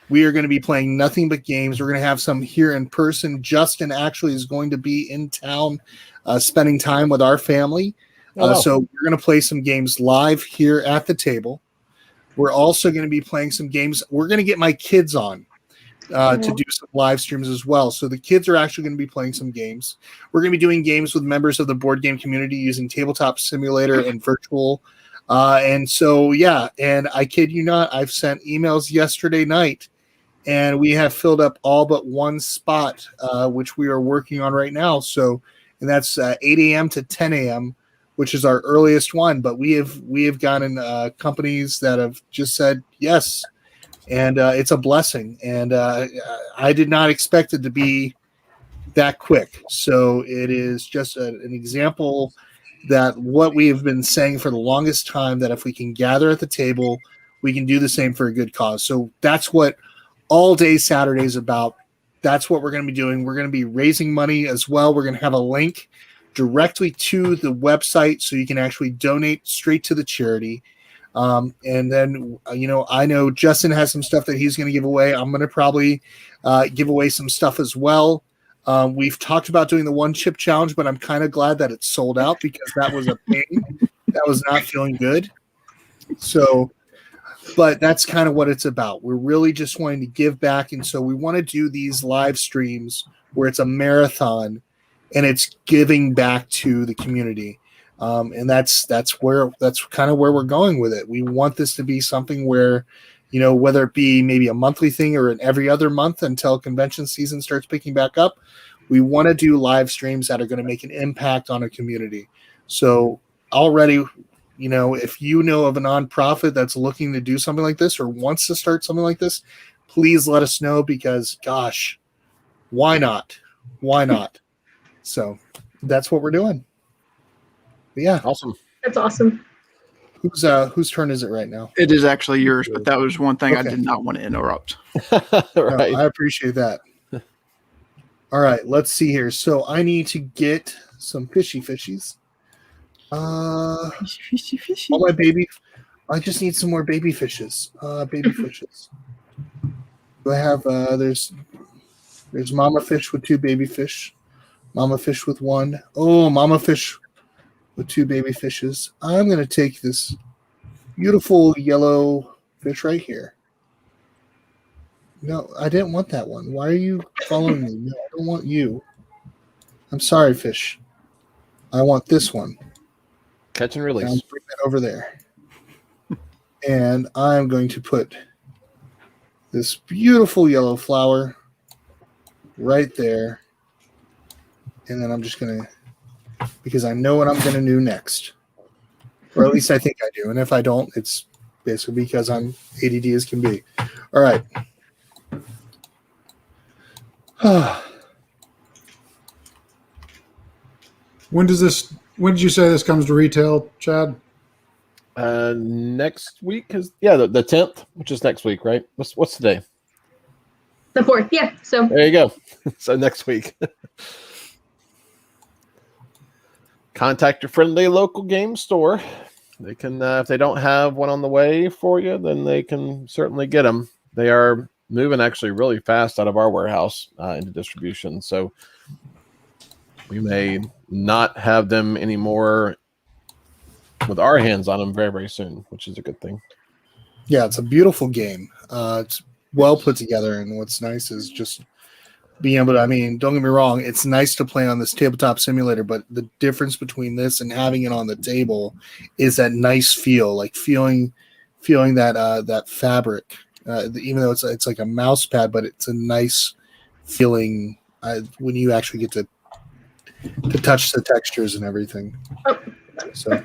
We are going to be playing nothing but games. We're going to have some here in person. Justin actually is going to be in town spending time with our family. So we're going to play some games live here at the table. We're also going to be playing some games. We're going to get my kids on to do some live streams as well. So the kids are actually going to be playing some games. We're going to be doing games with members of the board game community using Tabletop Simulator and virtual. And so, yeah, and I kid you not, I've sent emails yesterday night, and we have filled up all but one spot, which we are working on right now. So, and that's 8 a.m. to 10 a.m., which is our earliest one. But we have gotten companies that have just said yes, and it's a blessing. And I did not expect it to be that quick. So it is just an example that what we have been saying for the longest time, that if we can gather at the table, we can do the same for a good cause. So that's what all day Saturday is about. That's what we're going to be doing. We're going to be raising money as well. We're going to have a link directly to the website so you can actually donate straight to the charity. And then, I know Justin has some stuff that he's going to give away. I'm going to probably give away some stuff as well. We've talked about doing the one chip challenge, but I'm kind of glad that it's sold out because that was a pain. That was not feeling good. So, but that's kind of what it's about. We're really just wanting to give back. And so we want to do these live streams where it's a marathon and it's giving back to the community. And that's kind of where we're going with it. We want this to be something where, whether it be maybe a monthly thing or an every other month until convention season starts picking back up, we want to do live streams that are going to make an impact on a community. So already, if you know of a nonprofit that's looking to do something like this or wants to start something like this, please let us know because, gosh, why not? Why not? So that's what we're doing. But yeah. Awesome. That's awesome. Whose turn is it right now? It is actually yours, but that was one thing I Okay. did not want to interrupt. Right. No, I appreciate that. All right, let's see here. So I need to get some fishies. All my baby. I just need some more baby fishes. Baby fishes. Do I have? There's mama fish with 2 baby fish. Mama fish with 1. Oh, mama fish with 2 baby fishes. I'm going to take this beautiful yellow fish right here. No, I didn't want that one. Why are you following me? No, I don't want you. I'm sorry, fish. I want this one. Catch and release. I'll bring that over there. And I'm going to put this beautiful yellow flower right there. And then I'm just going to, because I know what I'm going to do next. Or at least I think I do. And if I don't, it's basically because I'm ADD as can be. All right. When did you say this comes to retail, Chad? Next week is the 10th, which is next week, right? What's today? The 4th, yeah. So there you go. So next week. Contact your friendly local game store. They can, if they don't have one on the way for you, then they can certainly get them. They are moving actually really fast out of our warehouse into distribution. So we may not have them anymore with our hands on them very, very soon, which is a good thing. Yeah, it's a beautiful game. It's well put together, and what's nice is just being able to, don't get me wrong, it's nice to play on this tabletop simulator, but the difference between this and having it on the table is that nice feel, like feeling that fabric, even though it's like a mouse pad, but it's a nice feeling when you actually get to touch the textures and everything. So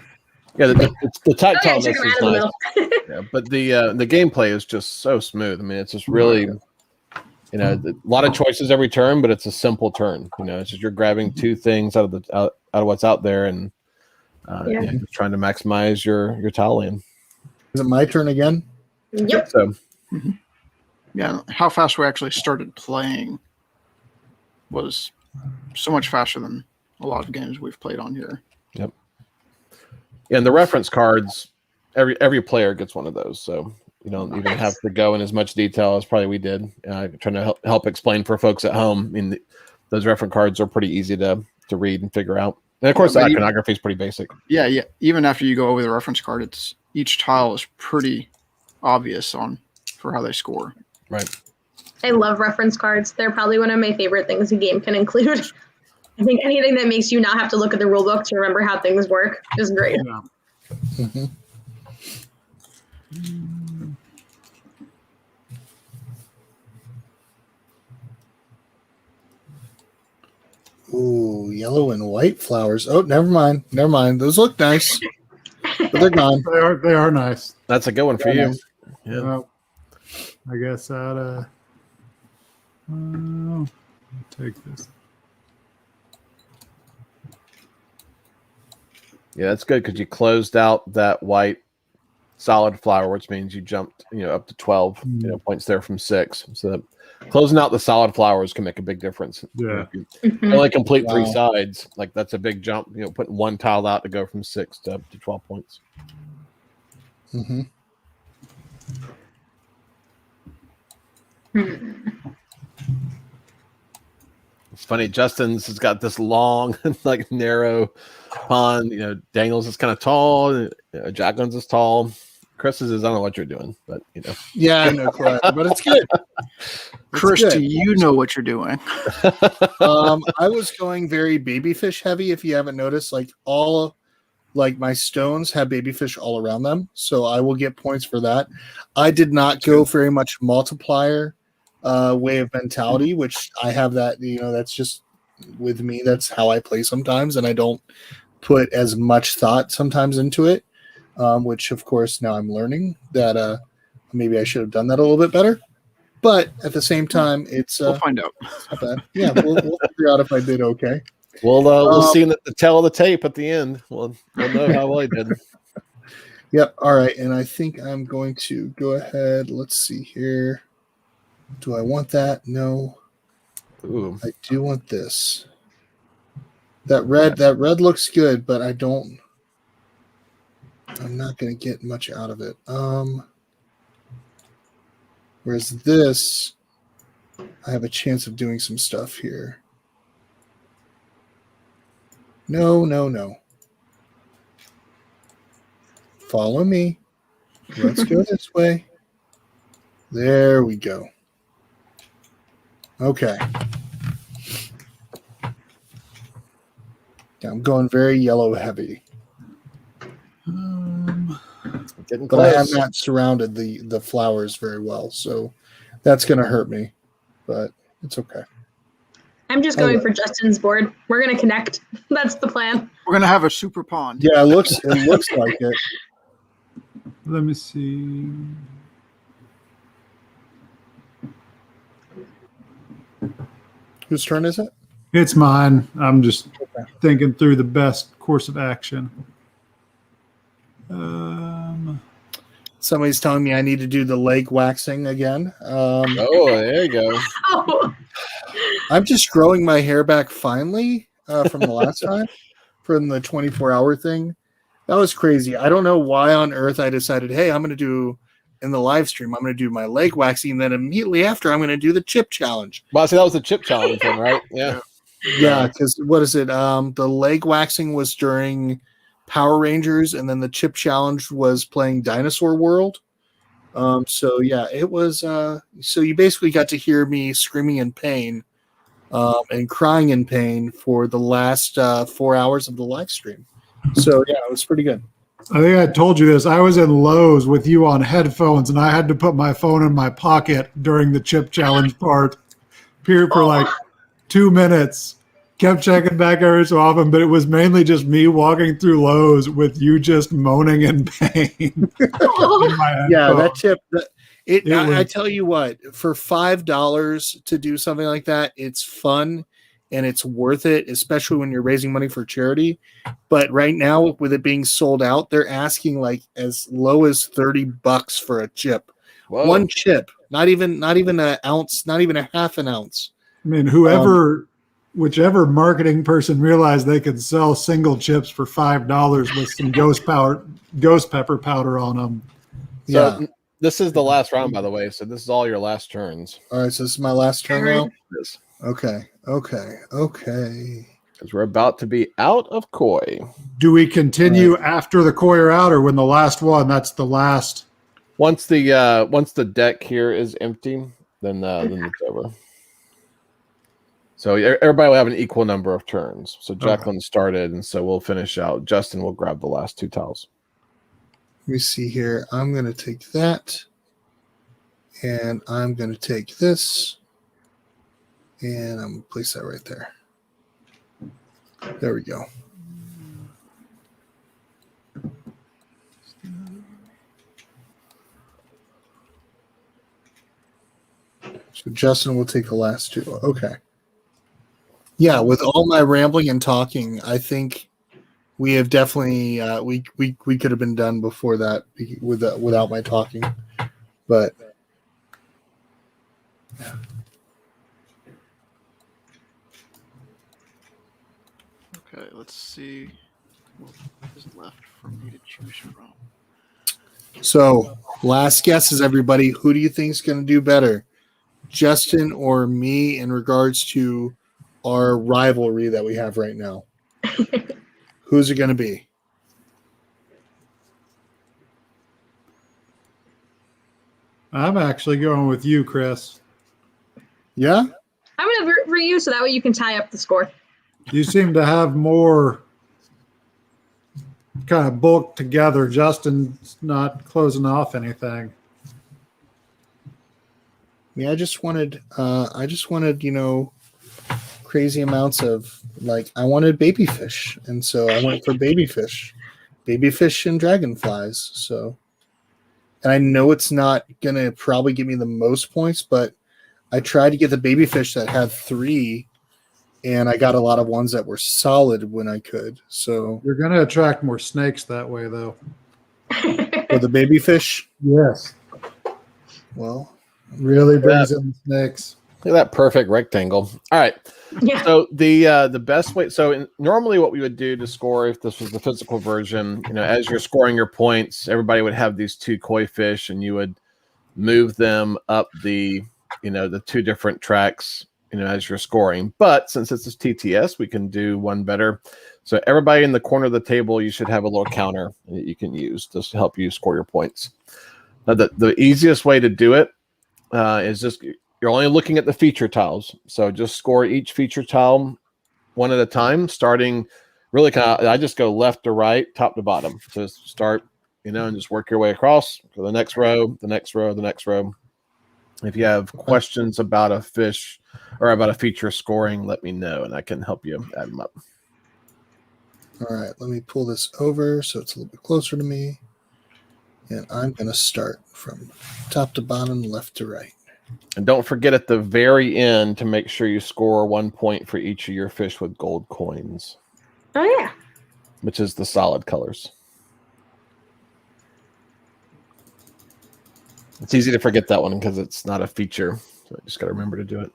yeah, the tactileness is nice. Yeah, but the gameplay is just so smooth. It's just really, a lot of choices every turn, but it's a simple turn. It's just you're grabbing 2 things out of what's out there and just trying to maximize your tile land. Is it my turn again? Yep. So, yeah, how fast we actually started playing was so much faster than a lot of games we've played on here. Yep. And the reference cards, every player gets one of those, so you don't even have to go in as much detail as probably we did. Trying to help explain for folks at home. Those reference cards are pretty easy to read and figure out. And of course, the iconography is pretty basic. Yeah. Even after you go over the reference card, each tile is pretty obvious for how they score. Right. I love reference cards. They're probably one of my favorite things a game can include. I think anything that makes you not have to look at the rule book to remember how things work is great. Yeah. Mm-hmm. Ooh, yellow and white flowers. Oh, never mind. Those look nice, but they're gone. They are nice. That's a good one for you. Nice. Yeah. I guess I'd take this. Yeah, that's good because you closed out that white solid flower, which means you jumped, up to 12 points there from 6. So closing out the solid flowers can make a big difference. Yeah. If you only complete 3 sides, like that's a big jump. Putting 1 tile out to go from 6 to 12 points. Mm-hmm. It's funny. Justin's has got this long, like narrow pond. Daniel's is kind of tall. Jacqueline's is tall. Chris's is I don't know what you're doing, but Yeah, I know, correct. But it's good. Chris, do you know what you're doing? I was going very babyfish heavy. If you haven't noticed, like my stones have babyfish all around them, so I will get points for that. I did not go very much multiplier way of mentality, which I have that. That's just with me. That's how I play sometimes, and I don't put as much thought sometimes into it. Which of course now I'm learning that maybe I should have done that a little bit better. But at the same time, we'll find out. It's not bad. Yeah, we'll figure out if I did okay. We'll see in the tail of the tape at the end. We'll know how well I did. Yep. All right. And I think I'm going to go ahead. Let's see here. Do I want that? No. Ooh. I do want this. That red looks good, but I'm not going to get much out of it. Whereas this, I have a chance of doing some stuff here. No. Follow me. Let's go this way. There we go. Okay. Yeah, I'm going very yellow heavy. Getting But I have close. not surrounded the flowers very well, so that's going to hurt me. But it's okay. I'm just going for Justin's board. We're going to connect. That's the plan. We're gonna have a super pond. Yeah, it looks like it. Let me see. Whose turn is it? It's mine. I'm just thinking through the best course of action. Somebody's telling me I need to do the leg waxing again. Oh, there you go. Oh, I'm just growing my hair back finally from the last time, from the 24-hour thing. That was crazy. I don't know why on earth I decided, hey, I'm going to do in the live stream, I'm going to do my leg waxing. And then immediately after, I'm going to do the chip challenge. Well, see, that was the chip challenge one, right? Yeah. Yeah, because what is it? The leg waxing was during Power Rangers, and then the chip challenge was playing Dinosaur World. So yeah, it was. So you basically got to hear me screaming in pain and crying in pain for the last 4 hours of the live stream. So yeah, it was pretty good. I think I told you this. I was in Lowe's with you on headphones, and I had to put my phone in my pocket during the chip challenge part. Here for like 2 minutes. Kept checking back every so often, but it was mainly just me walking through Lowe's with you just moaning in pain. Yeah, that chip. I tell you what, for $5 to do something like that, it's fun and it's worth it, especially when you're raising money for charity. But right now, with it being sold out, they're asking like as low as $30 for a chip. Whoa. One chip, not even an ounce, not even a half an ounce. I mean, whichever marketing person realized they could sell single chips for $5 with some ghost pepper powder on them. So this is the last round, by the way. So this is all your last turns. All right, so this is my last turn now. Yes. Okay. Because we're about to be out of koi. Do we continue after the koi are out, or when the last one? That's the last. Once the deck here is empty, then it's over. So everybody will have an equal number of turns. So Jacqueline started, and so we'll finish out. Justin will grab the last 2 tiles. Let me see here. I'm going to take that, and I'm going to take this, and I'm going to place that right there. There we go. So Justin will take the last 2. Okay. Yeah, with all my rambling and talking, I think we have definitely we could have been done before that without my talking, but yeah. Okay, let's see what is left for me to choose from. So, last guesses, everybody. Who do you think is going to do better, Justin or me, in regards to our rivalry that we have right now? Who's it going to be? I'm actually going with you, Chris. Yeah? I'm going to vote for you so that way you can tie up the score. You seem to have more kind of bulk together. Justin's not closing off anything. Yeah, I just wanted, crazy amounts of, I wanted baby fish. And so I went for baby fish and dragonflies. So, and I know it's not going to probably give me the most points, but I tried to get the baby fish that had 3, and I got a lot of ones that were solid when I could. So you're going to attract more snakes that way, though. For the baby fish? Yes. Well, really brings in the snakes. Look at that perfect rectangle. All right. Yeah. So the best way. So normally, what we would do to score, if this was the physical version, as you're scoring your points, everybody would have these 2 koi fish, and you would move them up the 2 different tracks, as you're scoring. But since this is TTS, we can do one better. So everybody in the corner of the table, you should have a little counter that you can use just to help you score your points. Now, the easiest way to do it is just you're only looking at the feature tiles. So just score each feature tile one at a time, starting really I just go left to right, top to bottom. So start, and just work your way across to the next row, the next row, the next row. If you have questions about a fish or about a feature scoring, let me know and I can help you add them up. All right, let me pull this over so it's a little bit closer to me. And I'm going to start from top to bottom, left to right. And don't forget at the very end to make sure you score 1 point for each of your fish with gold coins. Oh, yeah. Which is the solid colors. It's easy to forget that one because it's not a feature. So I just got to remember to do it.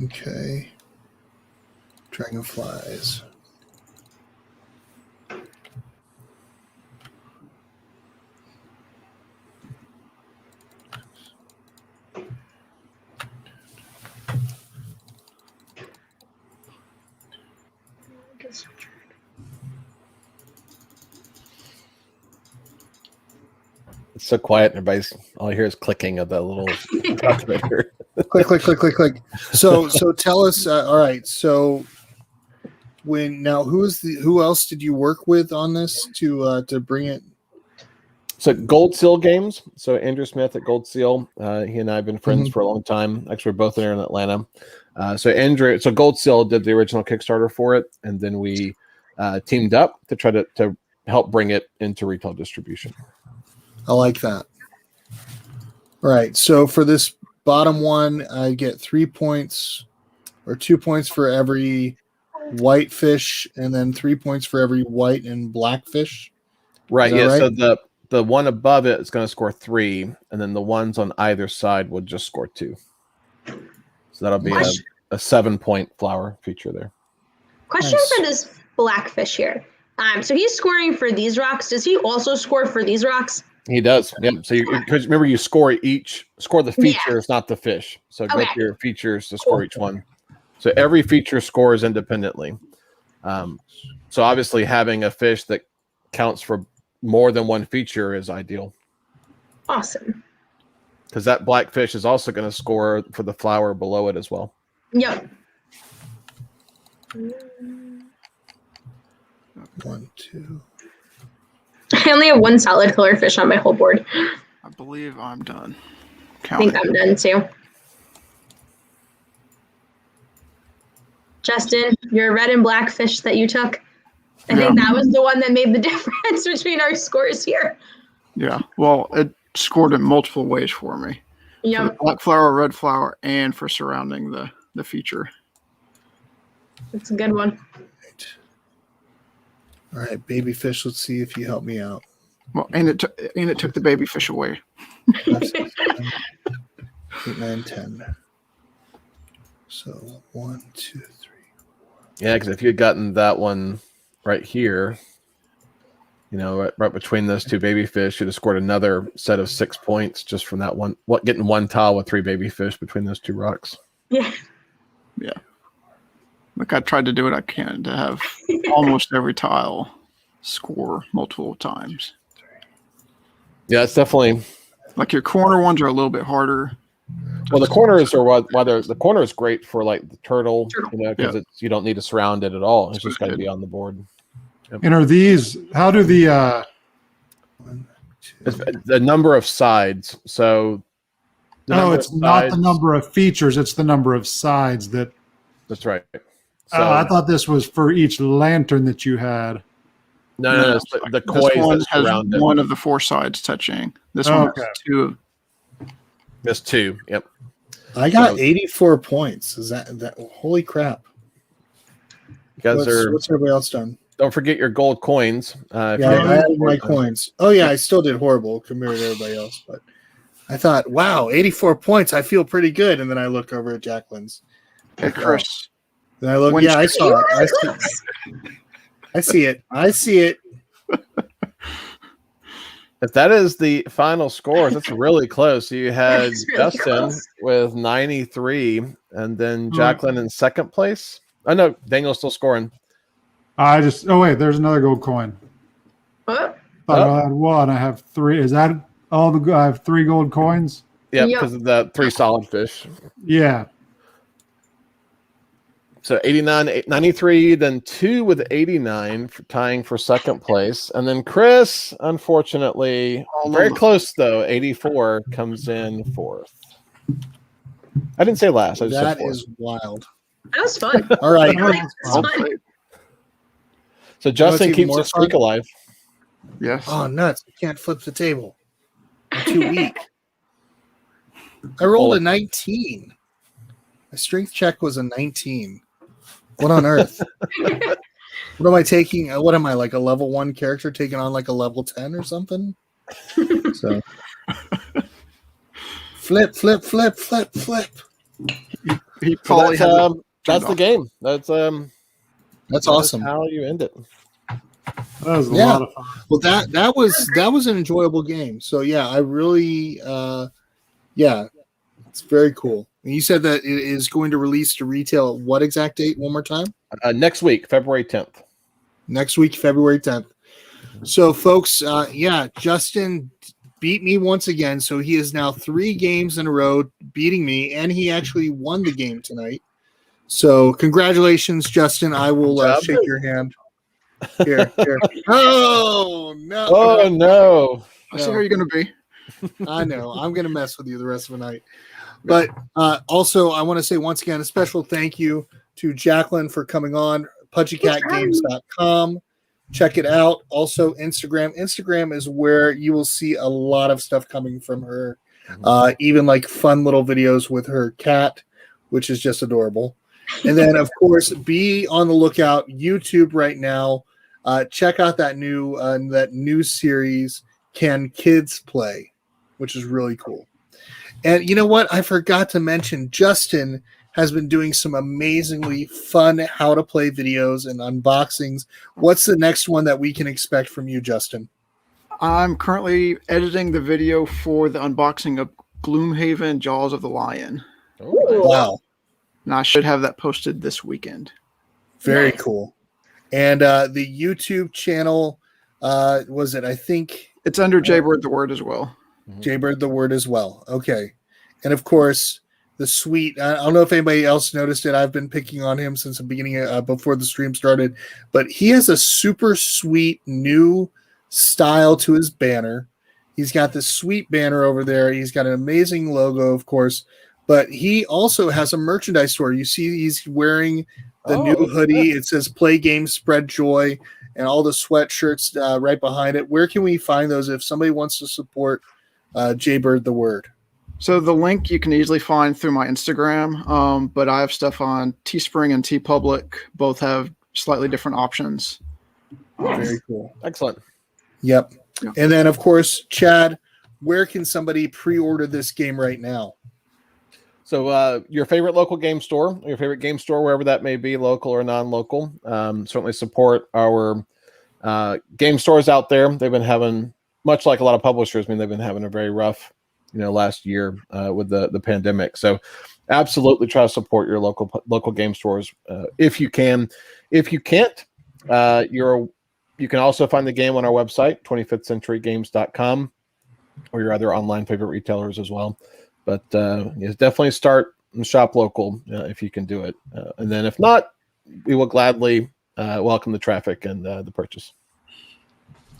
Okay. Dragonflies. It's so quiet. Everybody's all I hear is clicking of the little calculator. Click, click, click, click, click. So tell us. All right. So who else did you work with on this to bring it? So Gold Seal Games. So Andrew Smith at Gold Seal. He and I have been friends for a long time. Actually, we're both there in Atlanta. So Gold Seal did the original Kickstarter for it, and then we teamed up to try to help bring it into retail distribution. I like that. All right. So for this bottom one, I get 3 points or 2 points for every white fish, and then 3 points for every white and black fish. Right. Yeah. Right? So the one above it is going to score 3, and then the ones on either side will just score 2. So that'll be a 7-point flower feature there. Question for this black fish here. So he's scoring for these rocks. Does he also score for these rocks? He does. Yep. So because remember, you score the features, not the fish. So go to your features to score each one. So every feature scores independently. So obviously having a fish that counts for more than one feature is ideal. Awesome. Because that black fish is also going to score for the flower below it as well. Yep. 1, 2. I only have one solid color fish on my whole board. I believe I'm done. I think I'm done too. Justin, your red and black fish that you took, I think that was the one that made the difference between our scores here. Yeah, well, it scored in multiple ways for me. Yep. For black flower, red flower, and for surrounding the feature. It's a good one. All right, baby fish. Let's see if you help me out. Well, and it took the baby fish away. 8, 9, 10. So 1, 2, 3. 4. Yeah, because if you had gotten that one right here, right between those two baby fish, you'd have scored another set of 6 points just from that one. Getting one tile with 3 baby fish between those two rocks. Yeah. Yeah. Like I tried to do what I can to have almost every tile score multiple times. Yeah, it's definitely like your corner ones are a little bit harder. Well, the corners are the corner is great for like the turtle, because you don't need to surround it at all. It's just got to be on the board. Yep. And are these? How do the? The number of sides. So. It's not the number of features; it's the number of sides that. That's right. So, I thought this was for each lantern that you had. No, the koi one has one of the 4 sides touching. This one has 2. There's 2. Yep. I got 84 points. Is that? Holy crap! You guys what's everybody else done? Don't forget your gold coins. I had my coins. Oh yeah, I still did horrible compared to everybody else, but I thought, wow, 84 points. I feel pretty good. And then I look over at Jacqueline's. Hey, Chris. Then I look. I saw it. I see it. I see it. If that is the final scores, that's really close. You had It's really Justin close. with 93, and then Jacqueline in second place. Oh no, Daniel's still scoring. Oh wait, there's another gold coin. What? Thought I had one. I have 3. Is that all the? I have 3 gold coins. Yeah, Yep. because of the 3 solid fish. Yeah. So 89, 93, then 2 with 89, tying for second place. And then Chris, unfortunately, very close though, 84 comes in fourth. I didn't say last. I just said That fourth. is wild. That was fun. All right. I like this one. So Justin even keeps more the streak fun? alive. Yes. Oh, nuts. I can't flip the table. I'm too weak. I rolled a 19. My strength check was a 19. What on earth? What am I taking? What am I, like a level 1 character taking on like a level 10 or something? So flip. He So probably that's the game. That's awesome. how you end it. That was a lot of fun. Well, that was an enjoyable game. So yeah, I really it's very cool. And you said that it is going to release to retail at what exact date? One more time. Next week, February 10th. Next week, February 10th. So, folks, Justin beat me once again. So he is now 3 games in a row beating me, and he actually won the game tonight. So, congratulations, Justin. I will shake your hand. Here. Oh no! Oh no! I see how you're going to be. I know. I'm going to mess with you the rest of the night. But also, I want to say once again a special thank you to Jacqueline for coming on. PudgyCatGames.com. Check it out. Also, Instagram. Instagram is where you will see a lot of stuff coming from her. Even like fun little videos with her cat, which is just adorable. And then, of course, be on the lookout. YouTube right now. Check out that new series, Can Kids Play, which is really cool. And you know what? I forgot to mention, Justin has been doing some amazingly fun how to play videos and unboxings. What's the next one that we can expect from you, Justin? I'm currently editing the video for the unboxing of Gloomhaven Jaws of the Lion. Oh, Wow. And I should have that posted this weekend. Very cool. And the YouTube channel, was it, I think... It's under Jaybird the Word as well. Jaybird the Word as well. Okay. And of course, the sweet, I don't know if anybody else noticed it. I've been picking on him since the beginning, before the stream started, but he has a super sweet new style to his banner. He's got this sweet banner over there. He's got an amazing logo, of course, but he also has a merchandise store. You see, he's wearing the new hoodie. It says "Play Games, Spread Joy," and all the sweatshirts right behind it. Where can we find those if somebody wants to support Jaybird the Word? So the link you can easily find through my Instagram, but I have stuff on Teespring and TeePublic. Both have slightly different options. Very cool. Excellent. Yep. Yeah. And then, of course, Chad, where can somebody pre-order this game right now? So your favorite local game store, your favorite game store, wherever that may be, local or non-local, certainly support our game stores out there. They've been having, much like a lot of publishers, they've been having a very rough, last year with the pandemic. So absolutely try to support your local game stores if you can. If you can't, you can also find the game on our website, 25thCenturyGames.com, or your other online favorite retailers as well. But definitely start and shop local if you can do it. And then if not, we will gladly welcome the traffic and the purchase.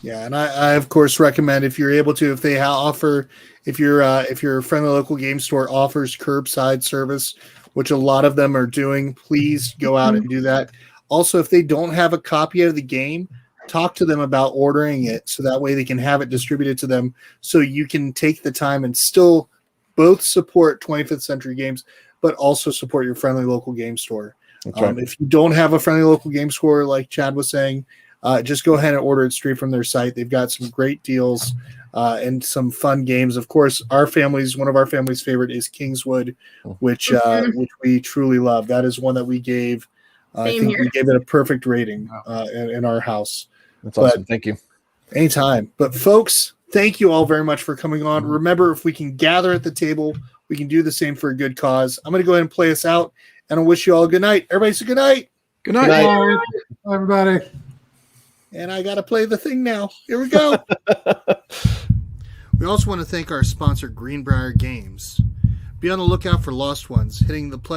Yeah, and I of course recommend, if you're able to, if they offer, if your friendly local game store offers curbside service, which a lot of them are doing, please go out and do that. Also, if they don't have a copy of the game, talk to them about ordering it so that way they can have it distributed to them, so you can take the time and still both support 25th Century Games, but also support your friendly local game store. Right. If you don't have a friendly local game store, like Chad was saying, just go ahead and order it straight from their site. They've got some great deals and some fun games. Of course, one of our family's favorite is Kingswood, which we truly love. That is one that we gave I think we gave it a perfect rating in our house. That's awesome. Thank you. Anytime. But folks, thank you all very much for coming on. Remember, if we can gather at the table, we can do the same for a good cause. I'm going to go ahead and play us out, and I'll wish you all a good night. Everybody say good night. Good night. Good night, everybody. And I got to play the thing now. Here we go. We also want to thank our sponsor, Greenbrier Games. Be on the lookout for lost ones, hitting the pledge